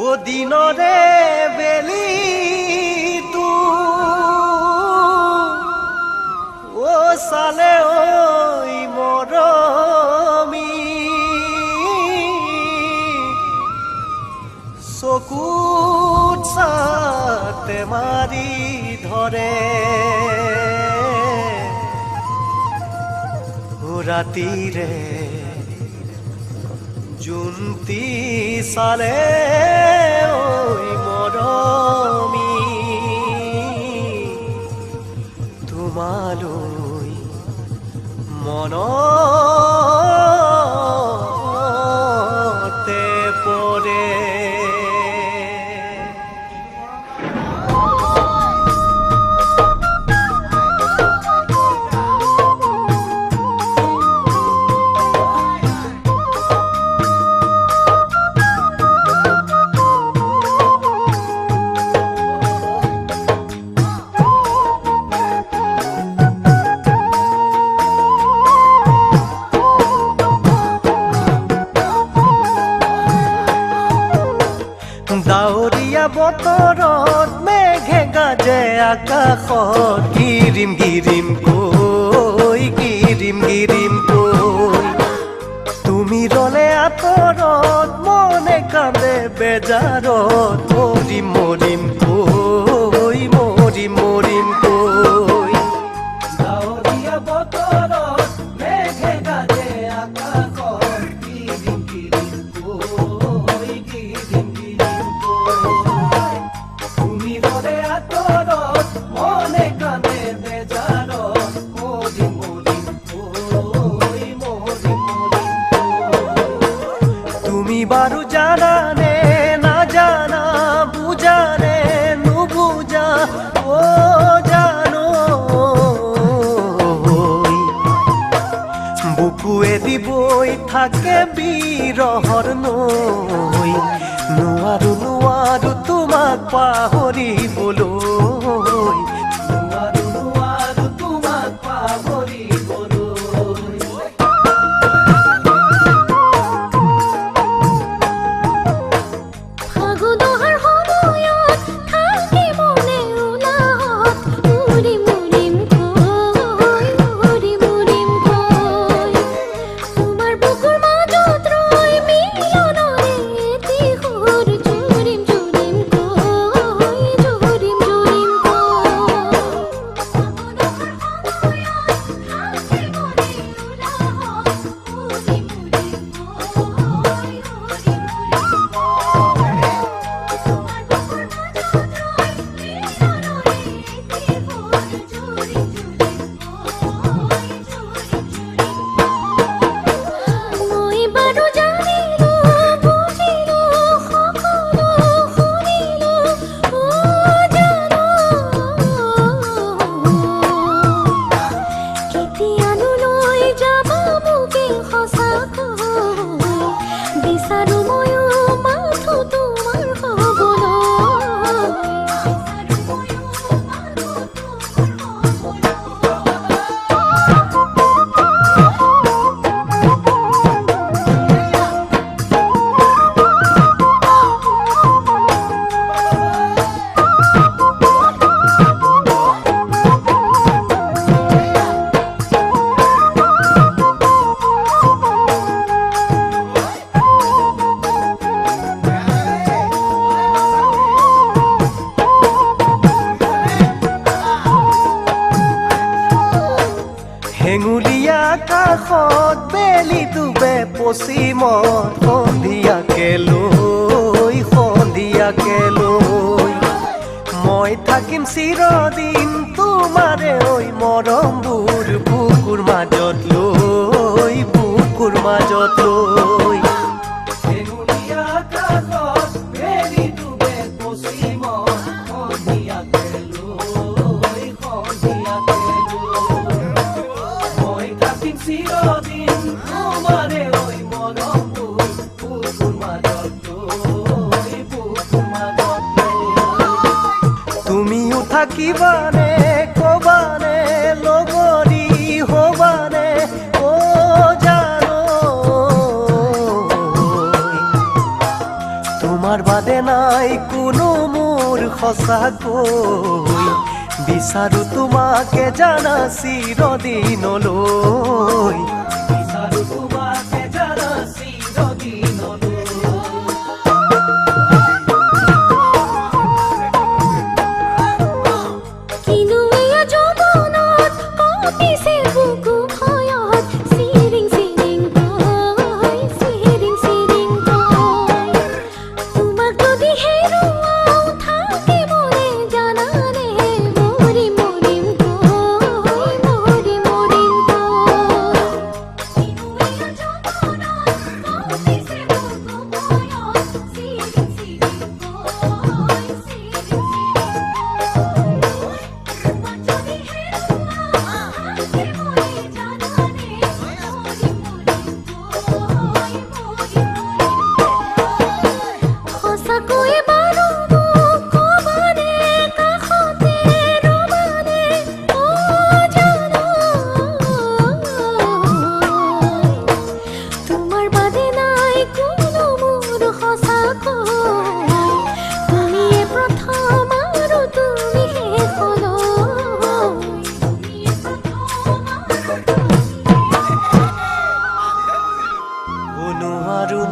ও দিনৰে বেলি তু ও চালে ঐ মৰমী চকুত চাতে মাৰি ধৰে ও ৰাতিৰে জুন্তি চালে ঐ মৰমী তোমালৈ মনতে পৰে। ডাৱৰীয়া বতৰত মেঘে গাজে আকাশত গিৰিম গিৰিম কৈ গিৰিম গিৰিম কৈ তুমি ৰলে আঁতৰত মনে কান্দে বেজাৰত মৰিম মৰিম কৈ মৰিম মৰিম কৈ ডাৱৰীয়া বতৰত মেঘে গাজে আকাশত গিৰিম গিৰিম কৈ গিৰিম তুমি ৰলে আঁতৰত মনে কান্দে বেজাৰত মৰিম মৰিম কৈ মৰিম মৰিম তুমি বাৰু জানানে নাজানা বুজানে নুবুজা ও জানো বুকুৱে দিবই থাকে বিৰহৰ নৈ নোৱাৰো নোৱাৰো তোমাক পাহৰিবলৈ নোৱাৰো নোৱাৰো তোমাক পাহৰিবলৈ। ফাগুনৰ সময়ত থাকি মনে উলাহত উৰিম উৰিম কৈ উৰিম উৰিম কৈ তোমাৰ বুকুৰ মাজত ৰৈ মিলনৰে এটি সুৰ জুৰিম জুৰিম কৈ জুৰিম জুৰিম কৈ বেলি ডুবে পশ্চিমত সন্ধিয়াকে লৈ মই থাকিম চিৰদিন তোমাৰে ঐ মৰমবোৰ বুকুৰ মাজত লৈ বেঙুনীয়া আকাশত বেলি ডুবে পশ্চিমত সন্ধিয়াকে লৈ মই থাকিম চিৰদিন তোমাৰে ঐ মৰমবোৰ বুকুৰ মাজত লৈ তুমিও থাকিবানে কবানে লগৰী হবানে ও জানো তোমাৰ বাদে নাই কোনো মোৰ সঁচাকৈ বিচাৰো তোমাকে জানা চিৰদিনলৈ বিচাৰো তোমাকে জানা চিৰদিনলৈ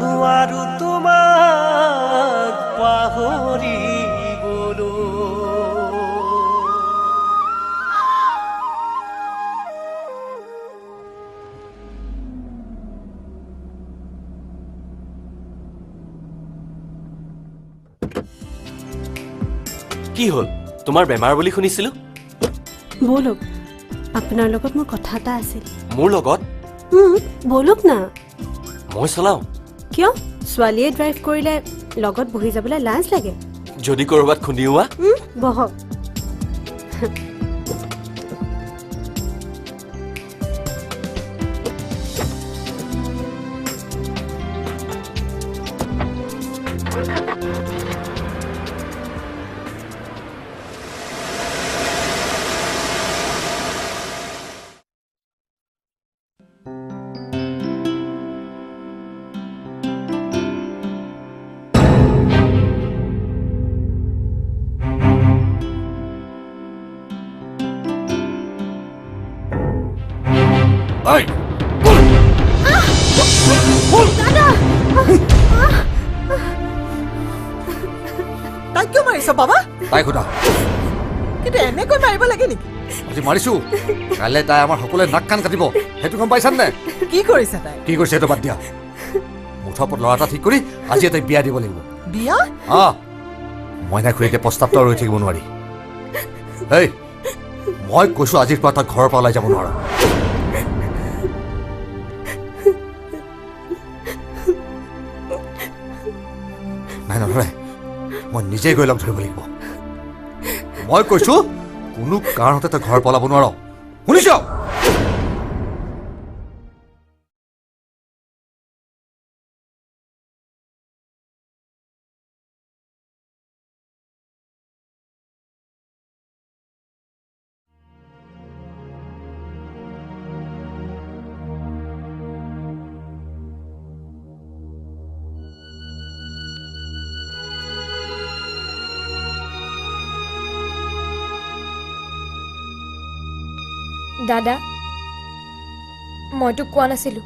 নোৱাৰো তোমাক পাহৰিবলৈ কি হ'ল তোমাৰ বেমাৰ বুলি শুনিছিলো ব'লক আপোনাৰ লগত মোৰ কথা এটা আছিল মোৰ লগত ব'লক না মই চলাওঁ কিয় ছোৱালীয়ে ড্ৰাইভ কৰিলে লগত বহি যাবলৈ লাজ লাগে যদি কৰবাত খুন্দিওৱা বহক Hey! তাই কিয় মাৰিছ বাবা তাই সোধা কিন্তু এনেকৈ মাৰিব লাগে নেকি আজি মাৰিছো কাইলৈ তাই আমাৰ সকলোৱে নাক কাণ কাটিব সেইটো গম পাইছানে কি কৰিছে তাই কি কৰিছে সেইটো বাদ দিয়া মুঠৰ ওপৰত ল'ৰা এটা ঠিক কৰি আজি তাই বিয়া দিব লাগিব বিয়া মইনা খুৰীকে প্ৰস্তাৱটো ৰৈ থাকিব নোৱাৰি এই মই কৈছো আজিৰ পৰা তই ঘৰৰ পৰা ওলাই যাব নোৱাৰা নাই নধৰে মই নিজে গৈ লগ ধৰিব লাগিব মই কৈছো কোনো কাৰণতে তই ঘৰ পলাব নোৱাৰ শুনিছ দাদা মইতো কোৱা নাছিলো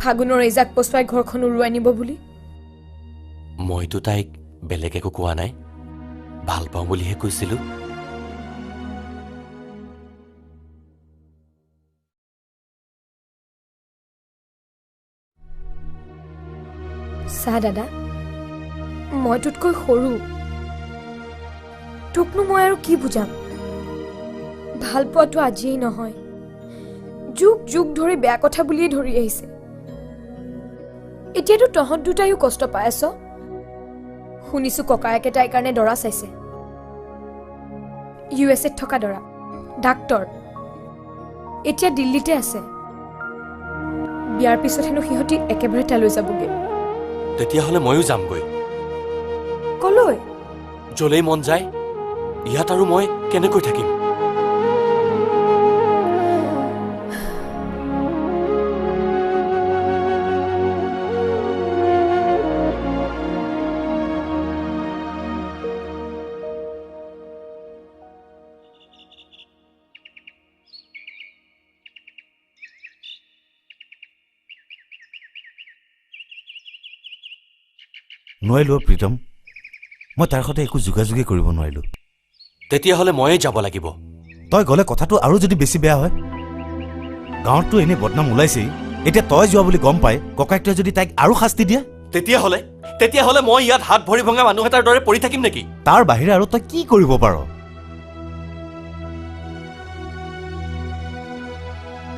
ফাগুনৰ এইজাক পচুৱাই ঘৰখন উৰুৱাই নিব বুলি মইতো তাইক বেলেগ একো কোৱা নাই ভাল পাওঁ বুলিহে কৈছিলো চা দাদা, মই তোতকৈ সৰু। তোকনো মই আৰু কি বুজাম? ভাল পোৱাটো আজিয়েই নহয়, যুগ যুগ ধৰি বেয়া কথা বুলিয়েই ধৰি আহিছে। এতিয়াতো তহঁত দুটাইও কষ্ট পাই আছ। শুনিছো ককায়েকে তাইৰ কাৰণে দৰা চাইছে। USA থকা দৰা, ডাক্তৰ। এতিয়া দিল্লীতে আছে। বিয়াৰ পিছত হেনো সিহঁতি একেবাৰে তালৈ যাবগৈ। তেতিয়াহ'লে ময়ো যামগৈ। কলৈ? য'লেই মন যায়। ইয়াত আৰু মই কেনেকৈ থাকিম? নোৱাৰিলোঁ প্ৰীতম, মই তাৰ সৈতে একো যোগাযোগেই কৰিব নোৱাৰিলোঁ। তেতিয়াহ'লে ময়েই যাব লাগিব। তই গ'লে কথাটো আৰু যদি বেছি বেয়া হয়। গাঁৱততো এনেই বদনাম ওলাইছেই, এতিয়া তই যোৱা বুলি গম পাই ককায়েকটোৱে যদি তাইক আৰু শাস্তি দিয়ে, তেতিয়াহ'লে মই ইয়াত হাত ভৰি ভঙা মানুহ এটাৰ দৰে পৰি থাকিম নেকি? তাৰ বাহিৰে আৰু তই কি কৰিব পাৰ?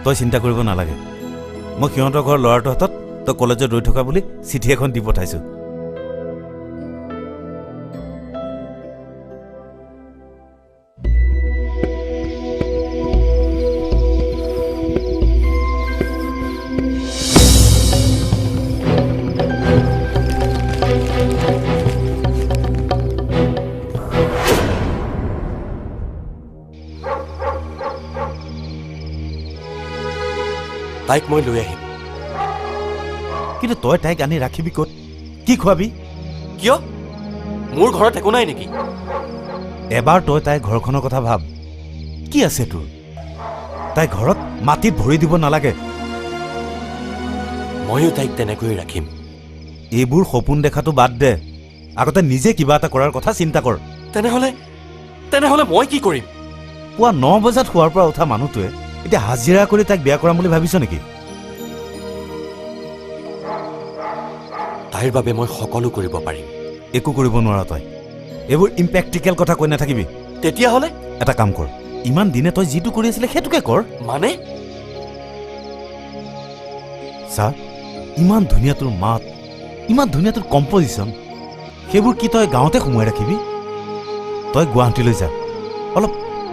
তই চিন্তা কৰিব নালাগে। মই সিহঁতৰ ঘৰৰ ল'ৰাটোৰ হাতত তই কলেজত ৰৈ থকা বুলি চিঠি এখন দি পঠাইছোঁ। তাইক মই লৈ আহিম। কিন্তু তই তাইক আনি ৰাখিবি ক'ত? কি খুৱাবি? কিয়? মোৰ ঘৰত একো নাই নেকি? এবাৰ তই তাইৰ ঘৰখনৰ কথা ভাব। কি আছে তোৰ? তাই ঘৰত মাটিত ভৰি দিব নালাগে। ময়ো তাইক তেনেকৈয়ে ৰাখিম। এইবোৰ সপোন দেখাটো বাদ দে, আগতে নিজে কিবা এটা কৰাৰ কথা চিন্তা কৰ। তেনেহ'লে মই কি কৰিম? পুৱা 9 বজাত শোৱাৰ পৰা উঠা মানুহটোৱে এতিয়া হাজিৰা কৰি তাইক বিয়া কৰাম বুলি ভাবিছ নেকি? তাইৰ বাবে মই সকলো কৰিব পাৰিম। একো কৰিব নোৱাৰ তই। এইবোৰ ইম্প্ৰেক্টিকেল কথা কৈ নাথাকিবি। তেতিয়াহ'লে এটা কাম কৰ, ইমান দিনে তই যিটো কৰি আছিলে সেইটোকে কৰ। মানে? চা, ইমান ধুনীয়া তোৰ মাত, ইমান ধুনীয়া তোৰ কম্পজিশ্যন, সেইবোৰ কি তই গাঁৱতে সোমোৱাই ৰাখিবি? তই গুৱাহাটীলৈ যা,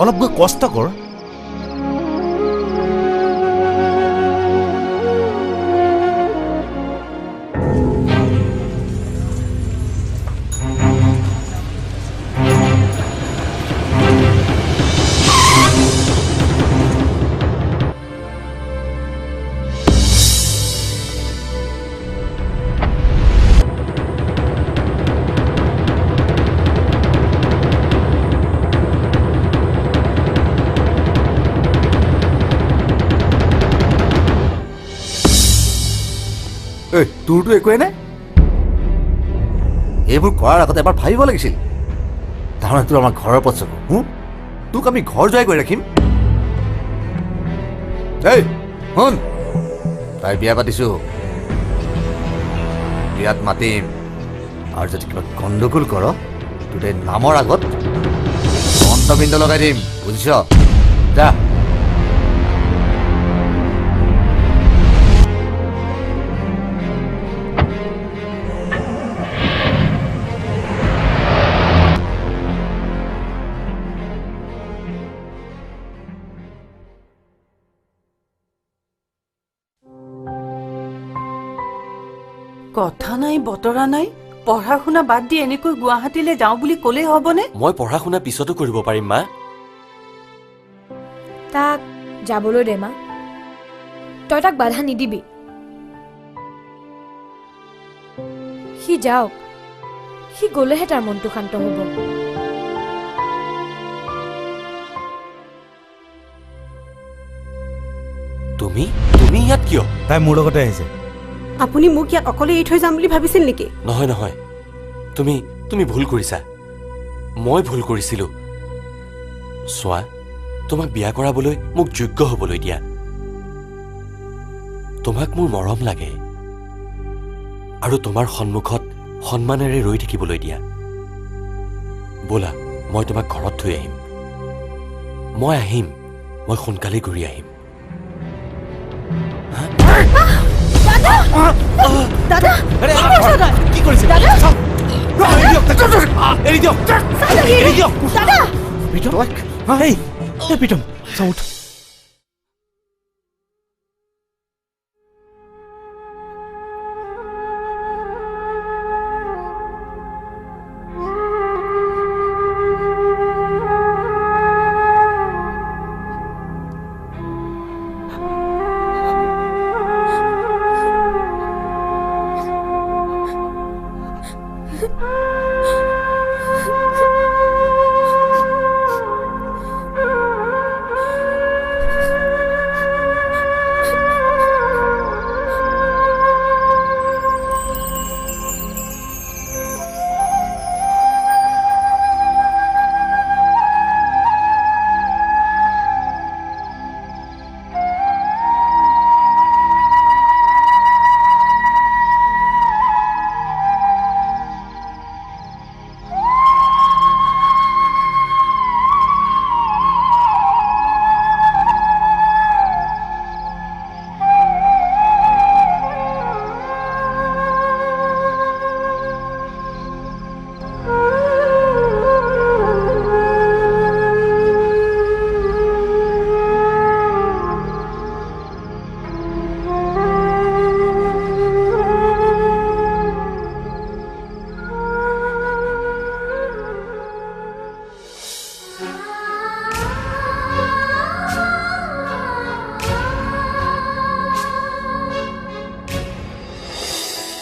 অলপ গৈ কষ্ট কৰ। ঐ, তোৰতো একোৱেই নাই? এইবোৰ কৰাৰ আগতে এবাৰ ভাবিব লাগিছিল। তাৰমানে তোৰ আমাৰ ঘৰৰ ওপৰত চকু। তোক আমি ঘৰ যোৱাই কৰি ৰাখিম। এই শুন, তাই বিয়া পাতিছোঁ, বিয়াত মাতিম, আৰু যদি কিবা গণ্ডগোল কৰ তোৰ এই নামৰ আগত মন্ত্ৰপিণ্ড লগাই দিম, বুজিছ? যা। কথা নাই বতৰা নাই, পঢ়া শুনা বাদ দি এনেকৈ গুৱাহাটীলৈ যাওঁ বুলি ক'লেই হ'বনে? মই পঢ়া শুনা পিছতো কৰিব পাৰিম মা। তাক যাবলৈ দে মা, তই তাক বাধা নিদিবি। সি যাওক, সি গ'লেহে তাৰ মনটো শান্ত হ'ব। তুমি ইয়াত কিয়? তাই মোৰ লগতে আহিছে। আপুনি মোক ইয়াত অকলে এৰি থৈ যাম বুলি ভাবিছিল নেকি? নহয়, তুমি ভুল কৰিছা। মই ভুল কৰিছিলোঁ। চোৱা, তোমাক বিয়া কৰাবলৈ মোক যোগ্য হ'বলৈ দিয়া। তোমাক মোৰ মৰম লাগে, আৰু তোমাৰ সন্মুখত সন্মানেৰে ৰৈ থাকিবলৈ দিয়া। ব'লা, মই তোমাক ঘৰত থৈ আহিম। মই আহিম, মই সোনকালে ঘূৰি আহিম। কি কৰিছে এৰি দিয়ক প্ৰীতম চাওঁ উঠ।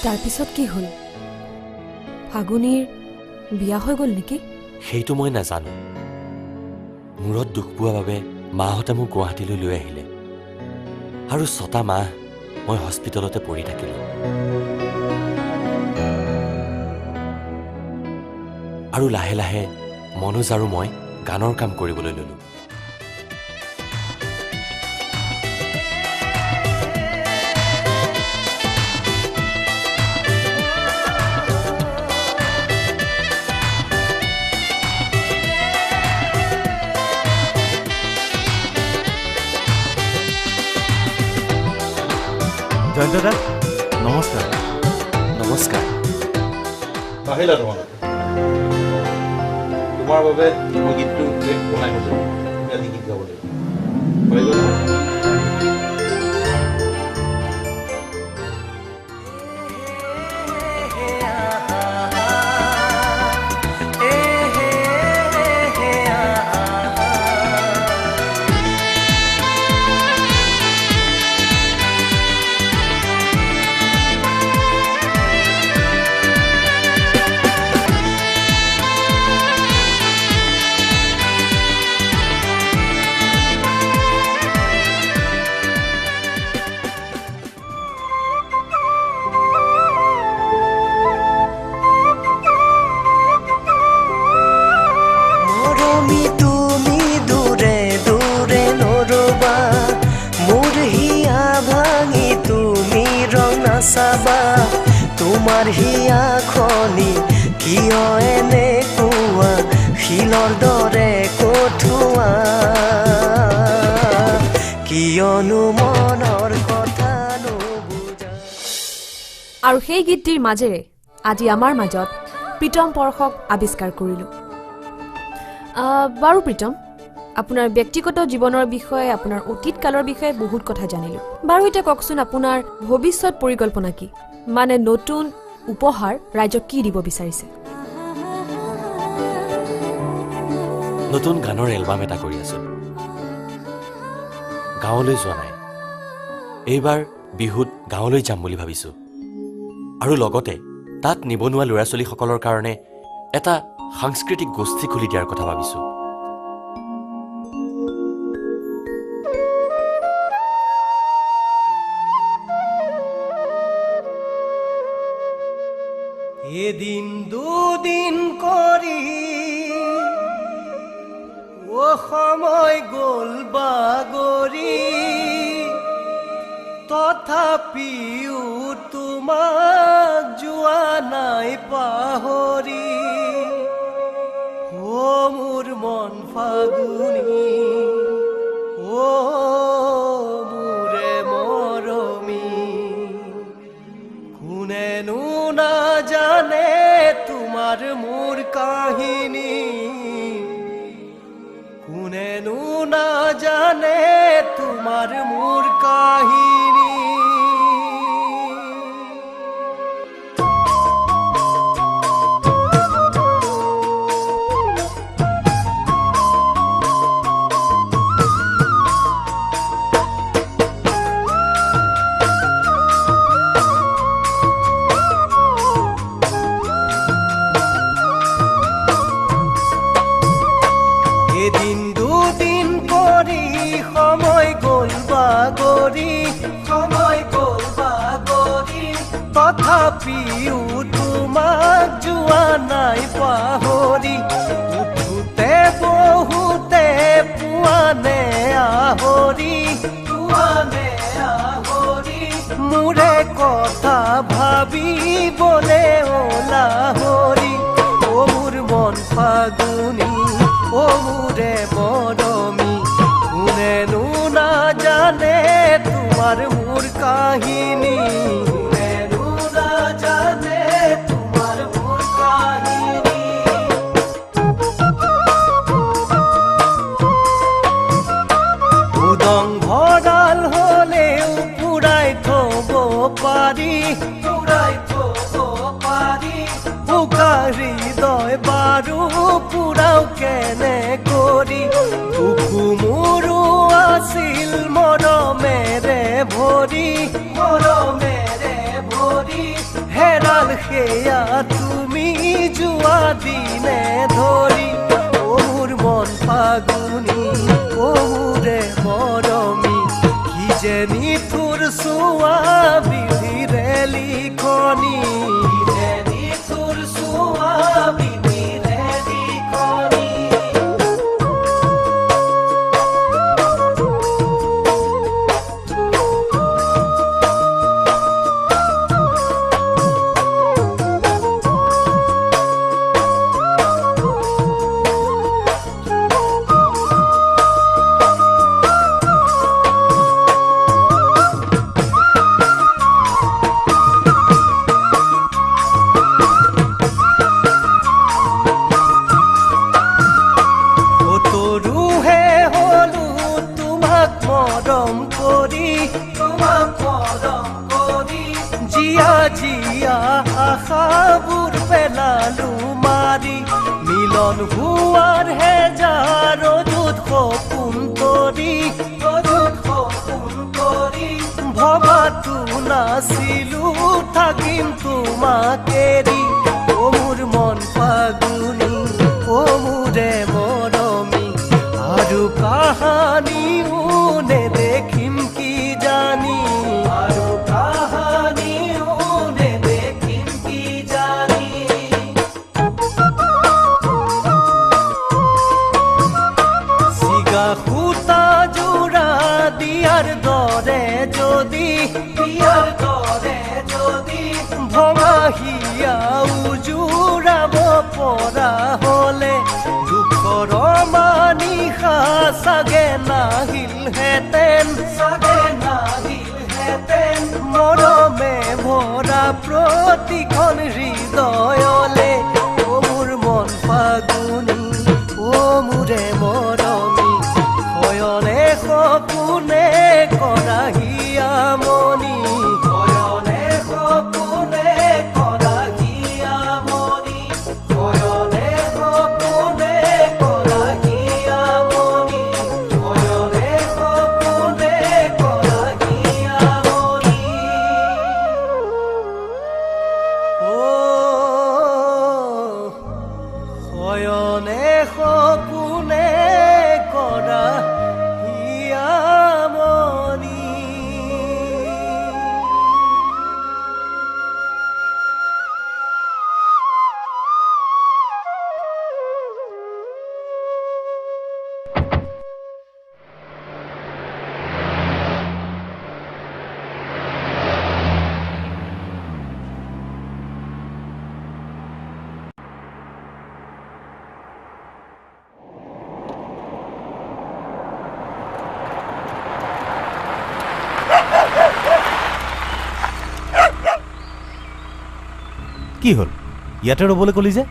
তাৰপিছত কি হ'ল? ফাগুনীৰ বিয়া হৈ গ'ল নেকি? সেইটো মই নাজানো। মূৰত দুখ পোৱা বাবে মাহঁতে মোক গুৱাহাটীলৈ লৈ আহিলে আৰু 6টা মাহ মই হস্পিটেলতে পৰি থাকিলোঁ। আৰু লাহে লাহে মনোজ আৰু মই গানৰ কাম কৰিবলৈ ল'লোঁ। জয়ন্ত দা নমস্কাৰ। নমস্কাৰ। আহিলা তোমালোক। তোমাৰ বাবে মই গীতটো বনাই থৈছো। আজি গীত গাব লাগিব। চাবা তোমাৰ হিয়া খনি কিয় এনেকুৱা শিলৰ দৰে কঠুৱা কিয়নো মনৰ কথা নুবুজা। আৰু সেই গীতটিৰ মাজেৰে আজি আমাৰ মাজত প্ৰীতম পৰশক আৱিষ্কাৰ কৰিলোঁ। বাৰু প্ৰীতম, আপোনাৰ ব্যক্তিগত জীৱনৰ বিষয়ে, আপোনাৰ অতীত কালৰ বিষয়ে বহুত কথা জানিলোঁ। বাৰু এতিয়া কওকচোন, আপোনাৰ ভৱিষ্যত পৰিকল্পনা কি? মানে নতুন উপহাৰ ৰাইজক কি দিব বিচাৰিছে? নতুন গানৰ এলবাম এটা কৰি আছোঁ। গাঁৱলৈ যোৱা নাই। এইবাৰ বিহুত গাঁৱলৈ যাম বুলি ভাবিছোঁ। আৰু লগতে তাত নিবনুৱা ল'ৰা ছোৱালীসকলৰ কাৰণে এটা সাংস্কৃতিক গোষ্ঠী খুলি দিয়াৰ কথা ভাবিছোঁ। এদিন দুদিন কৰি ও সময় গ'ল বাগৰি তত তথাপিও তোমাক যোৱা নাই পাহৰি ও মোৰ মন ফাগুনী ও মোৰে মৰমী কোনেনো নাজানে তোমাৰ মোৰ কাহিনী কোনেনো নাজানে তোমাৰ মোৰ কাহিনী এদিন দুদিন কৰি সময় গ'ল বাগৰি তথাপিও তোমাক যোৱা নাই পাহৰি উঠোতে বহুতে পোৱানে আহৰি মোৰে কথা ভাবিবলে ওলাহৰি ও মোৰ মন ফাগুনী ও মোৰে মৰমী কোনেনো নাজানে তোমাৰ মোৰ কাহিনী কোনেনো নাজানে তোমাৰ মোৰ কাহিনী উদং ভঁৰাল হলেও পুৰাই থব পাৰি উকাৰি দয় বাৰু পুৰাও কেনে কৰি বুকু মোৰো আছিল মৰমেৰে ভৰি হেৰাল সেয়া তুমি যোৱা দিনে ধৰি ও মোৰ মন ফাগুনী ও মোৰে মৰমী কি যে নিঠুৰ চোৱা বিধিৰে লিখনি জিয়া আশাবোৰ পেলালো মাৰি মিলন হোৱাৰ হেজাৰ যুত সপোন কৰি ভবাতো নাছিলো থাকিম তোমাক এৰি ও মোৰ মন ফাগুনী ও মোৰে মৰমী আৰু কাহানিও নেদেখিম কি জানি আৰু সূতা জোৰা দিয়াৰ দৰে যদি ভঙাহিয়া উজোৰাব পৰা হলে দুখৰ মানিশা চাগে নাহিলহেঁতেন মৰমে ভৰা প্ৰতিখন হৃদয়লে ও মোৰ মন ফাগুনী ও মোৰে মৰমী শয়নে সপোনে কৰাহিয়া মনি শয়নে সপোনে কৰাহিয়া মনি শয়নে সপোনে কৰাহিয়া মনি শয়নে সপোনে কৰাহিয়া মনি ও কি হ'ল ইয়াতে ৰ'বলৈ ক'লি যে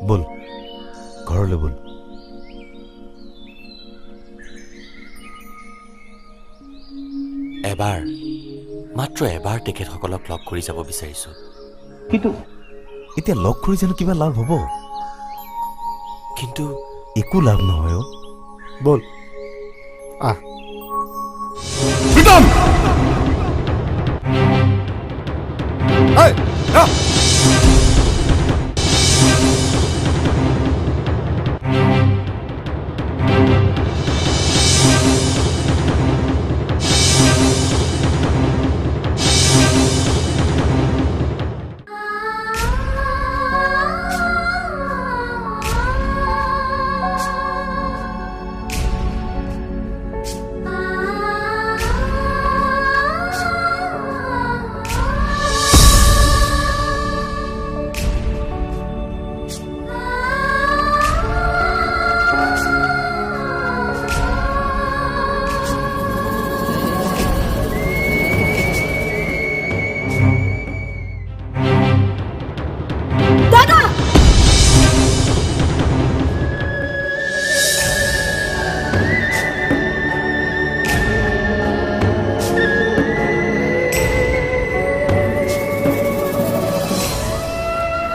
বল ঘৰলৈ বল এবাৰ মাত্ৰ এবাৰ তেখেতসকলক লগ কৰি যাব বিচাৰিছোঁ কিন্তু এতিয়া লগ কৰি জানো কিবা লাভ হ'ব কিন্তু একো লাভ নহয় অ' বল আহ প্ৰীতম এই আহ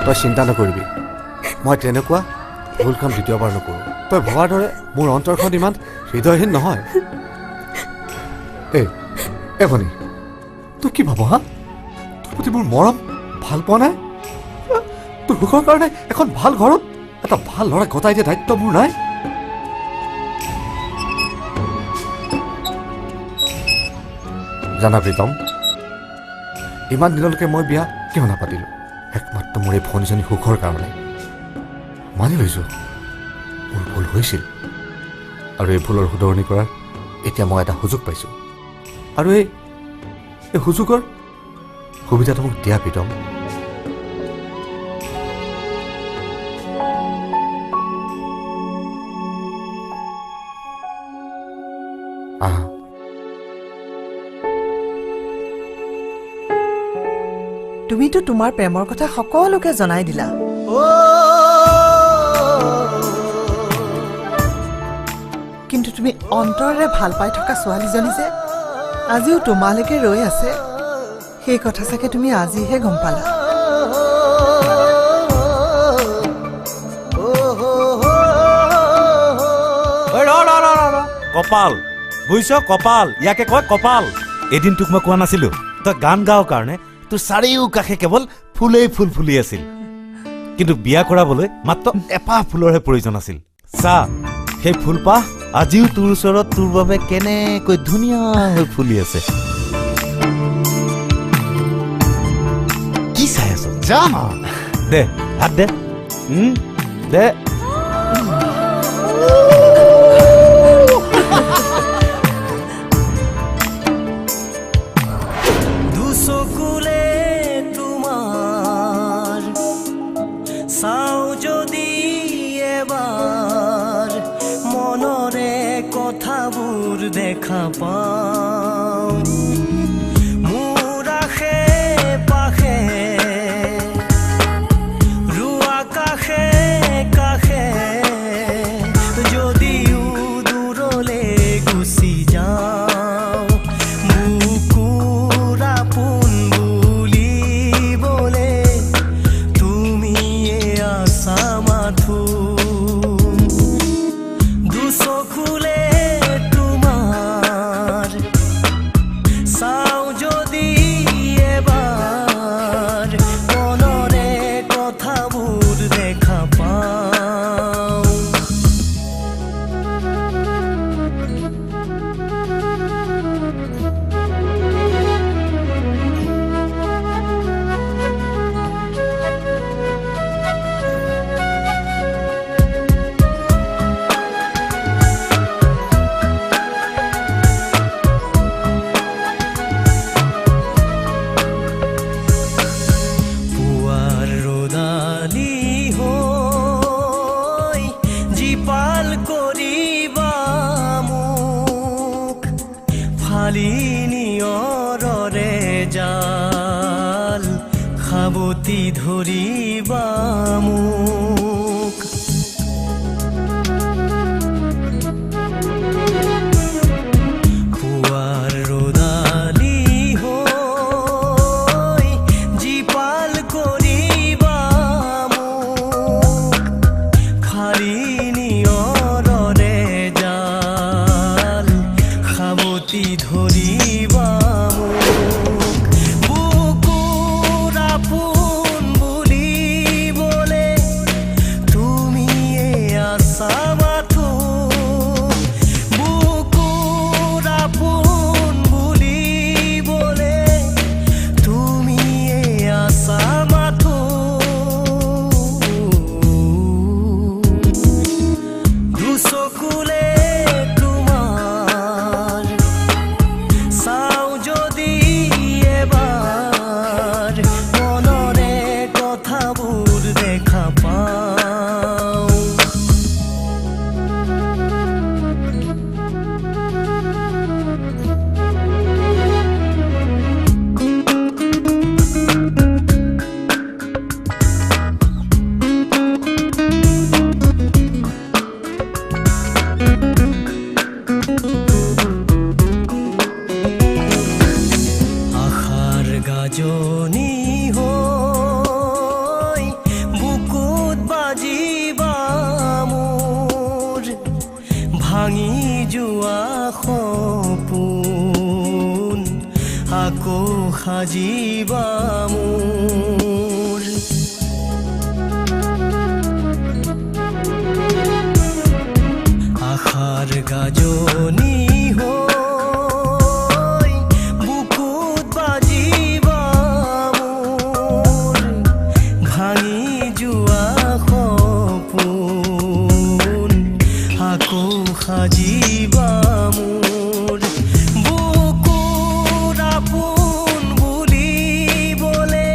তই চিন্তা নকৰিবি মই তেনেকুৱা ভুল কাম দ্বিতীয়বাৰ নকৰোঁ তই ভবাৰ দৰে মোৰ অন্তৰখন ইমান হৃদয়হীন নহয় এই ভনী তই কি ভাব হা তোৰ প্ৰতি মোৰ মৰম ভাল পোৱা নাই তোৰ সুখৰ কাৰণে এখন ভাল ঘৰত এটা ভাল ল'ৰা গতাই দিয়া দায়িত্ব মোৰ নাই জানা প্ৰীতম ইমান দিনলৈকে মই বিয়া কিয় নাপাতিলোঁ একমাত্ৰ মোৰ এই ভনীজনী সুখৰ কাৰণে মানি লৈছোঁ মোৰ ভুল হৈছিল আৰু এই ভুলৰ শুধৰণি কৰাৰ এতিয়া মই এটা সুযোগ পাইছোঁ আৰু এই সুযোগৰ সুবিধাটো মোক দিয়া প্ৰীতম আহা তুমিতো তোমাৰ প্ৰেমৰ কথা সকলোকে জনাই দিলা কিন্তু তুমি অন্তৰেৰে ভাল পাই থকা ছোৱালীজনী যে আজিও তোমালৈকে ৰৈ আছে সেই কথা চাগে তুমি আজিহে গম পালা কপাল বুজিছ কপাল ইয়াকে কয় কপাল এদিন তোক মই কোৱা নাছিলো তই গান গাৱ কাৰণে তোৰ চাৰিওকাষে কেৱল ফুলেই ফুল ফুলি আছিল কিন্তু বিয়া কৰাবলৈ মাত্ৰ এপাহ ফুলৰহে প্ৰয়োজন আছিল চা সেই ফুলপাহ আজিও তোৰ ওচৰত তোৰ বাবে কেনেকৈ ধুনীয়া হৈ ফুলি আছে কি চাই আছ যা দে হাত দে দে চাও যদি এবাৰ মনৰে কথাবোৰ দেখা পাওঁ মোৰ আশে পাশে ৰুৱা কাষে কাষে যদিও দূৰলে গুচি যাওঁ বুকুৰ আপোন ফালি নিয়ৰৰে জাল সাৱতি ধৰিবা মোক পুৱাৰ ৰ'দালি হৈ জীপাল কৰিবা মোক ফালি নিয়ৰৰে জাল সাৱতি ধৰিবা মোক বুকুৰ আপোন বুলিবলে তুমিয়ে আছা মাথো বুকুৰ আপোন বুলিবলে তুমিয়ে আছা মাথো দুচকুলে তোমাৰ চাও যদি এবাৰ মনৰে কথাবোৰ দেখা পাওঁ আশাৰ গাজনি হৈ বুকুত বাজিবা মোৰ ভাঙি যোৱা সপোন আকৌ সাজিবা মোৰ আশাৰ গাজনি হৈ বুকুত বাজিবা মোৰ ভাঙি যোৱা সপোন আকৌ সাজিবা মোৰ বুকুৰ আপোন বুলিবলে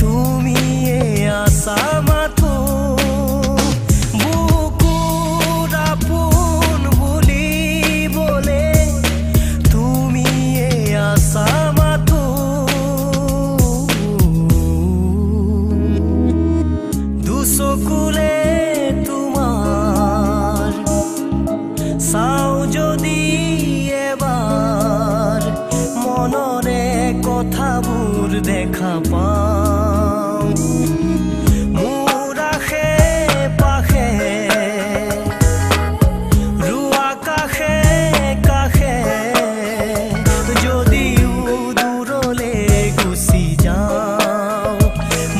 তুমিয়ে আছা মাথো বুকুৰ আপোন বুলিবলে তুমিয়ে আছা মাথো দুচকুলে তোমাৰ চাও যদি এবাৰ মনৰে কথাবোৰ দেখা পাওঁ মোৰ আশে পাশে ৰুৱা কাষে কাষে যদিও দূৰলে গুচি যাওঁ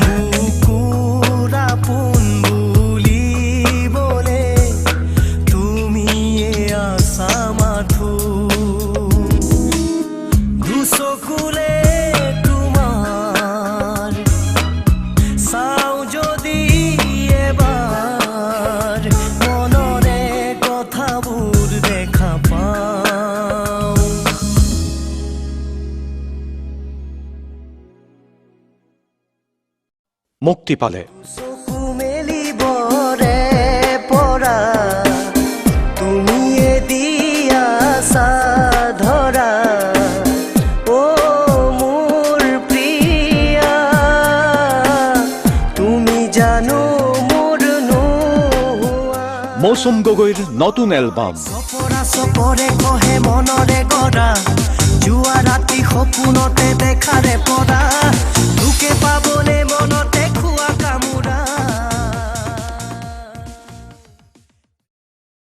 বুকুৰ আপোন বুলিবলে তুমিয়ে আছা মাথো দুচকুলে তোমাৰ চাও যদি এবাৰ মনৰে কথাবোৰ দেখা পাওঁ মুক্তি পালে চকু মেলিবৰে পৰা তুমিয়ে দিয়া ধৰা অ মোৰ প্ৰিয়া তুমি জানো মোৰ নোহোৱা মৌচুম গগৈৰ নতুন এলবাম চপৰা চপৰে কহে মনৰে গৰা যোৱা ৰাতি সপোনতে দেখাৰে পৰা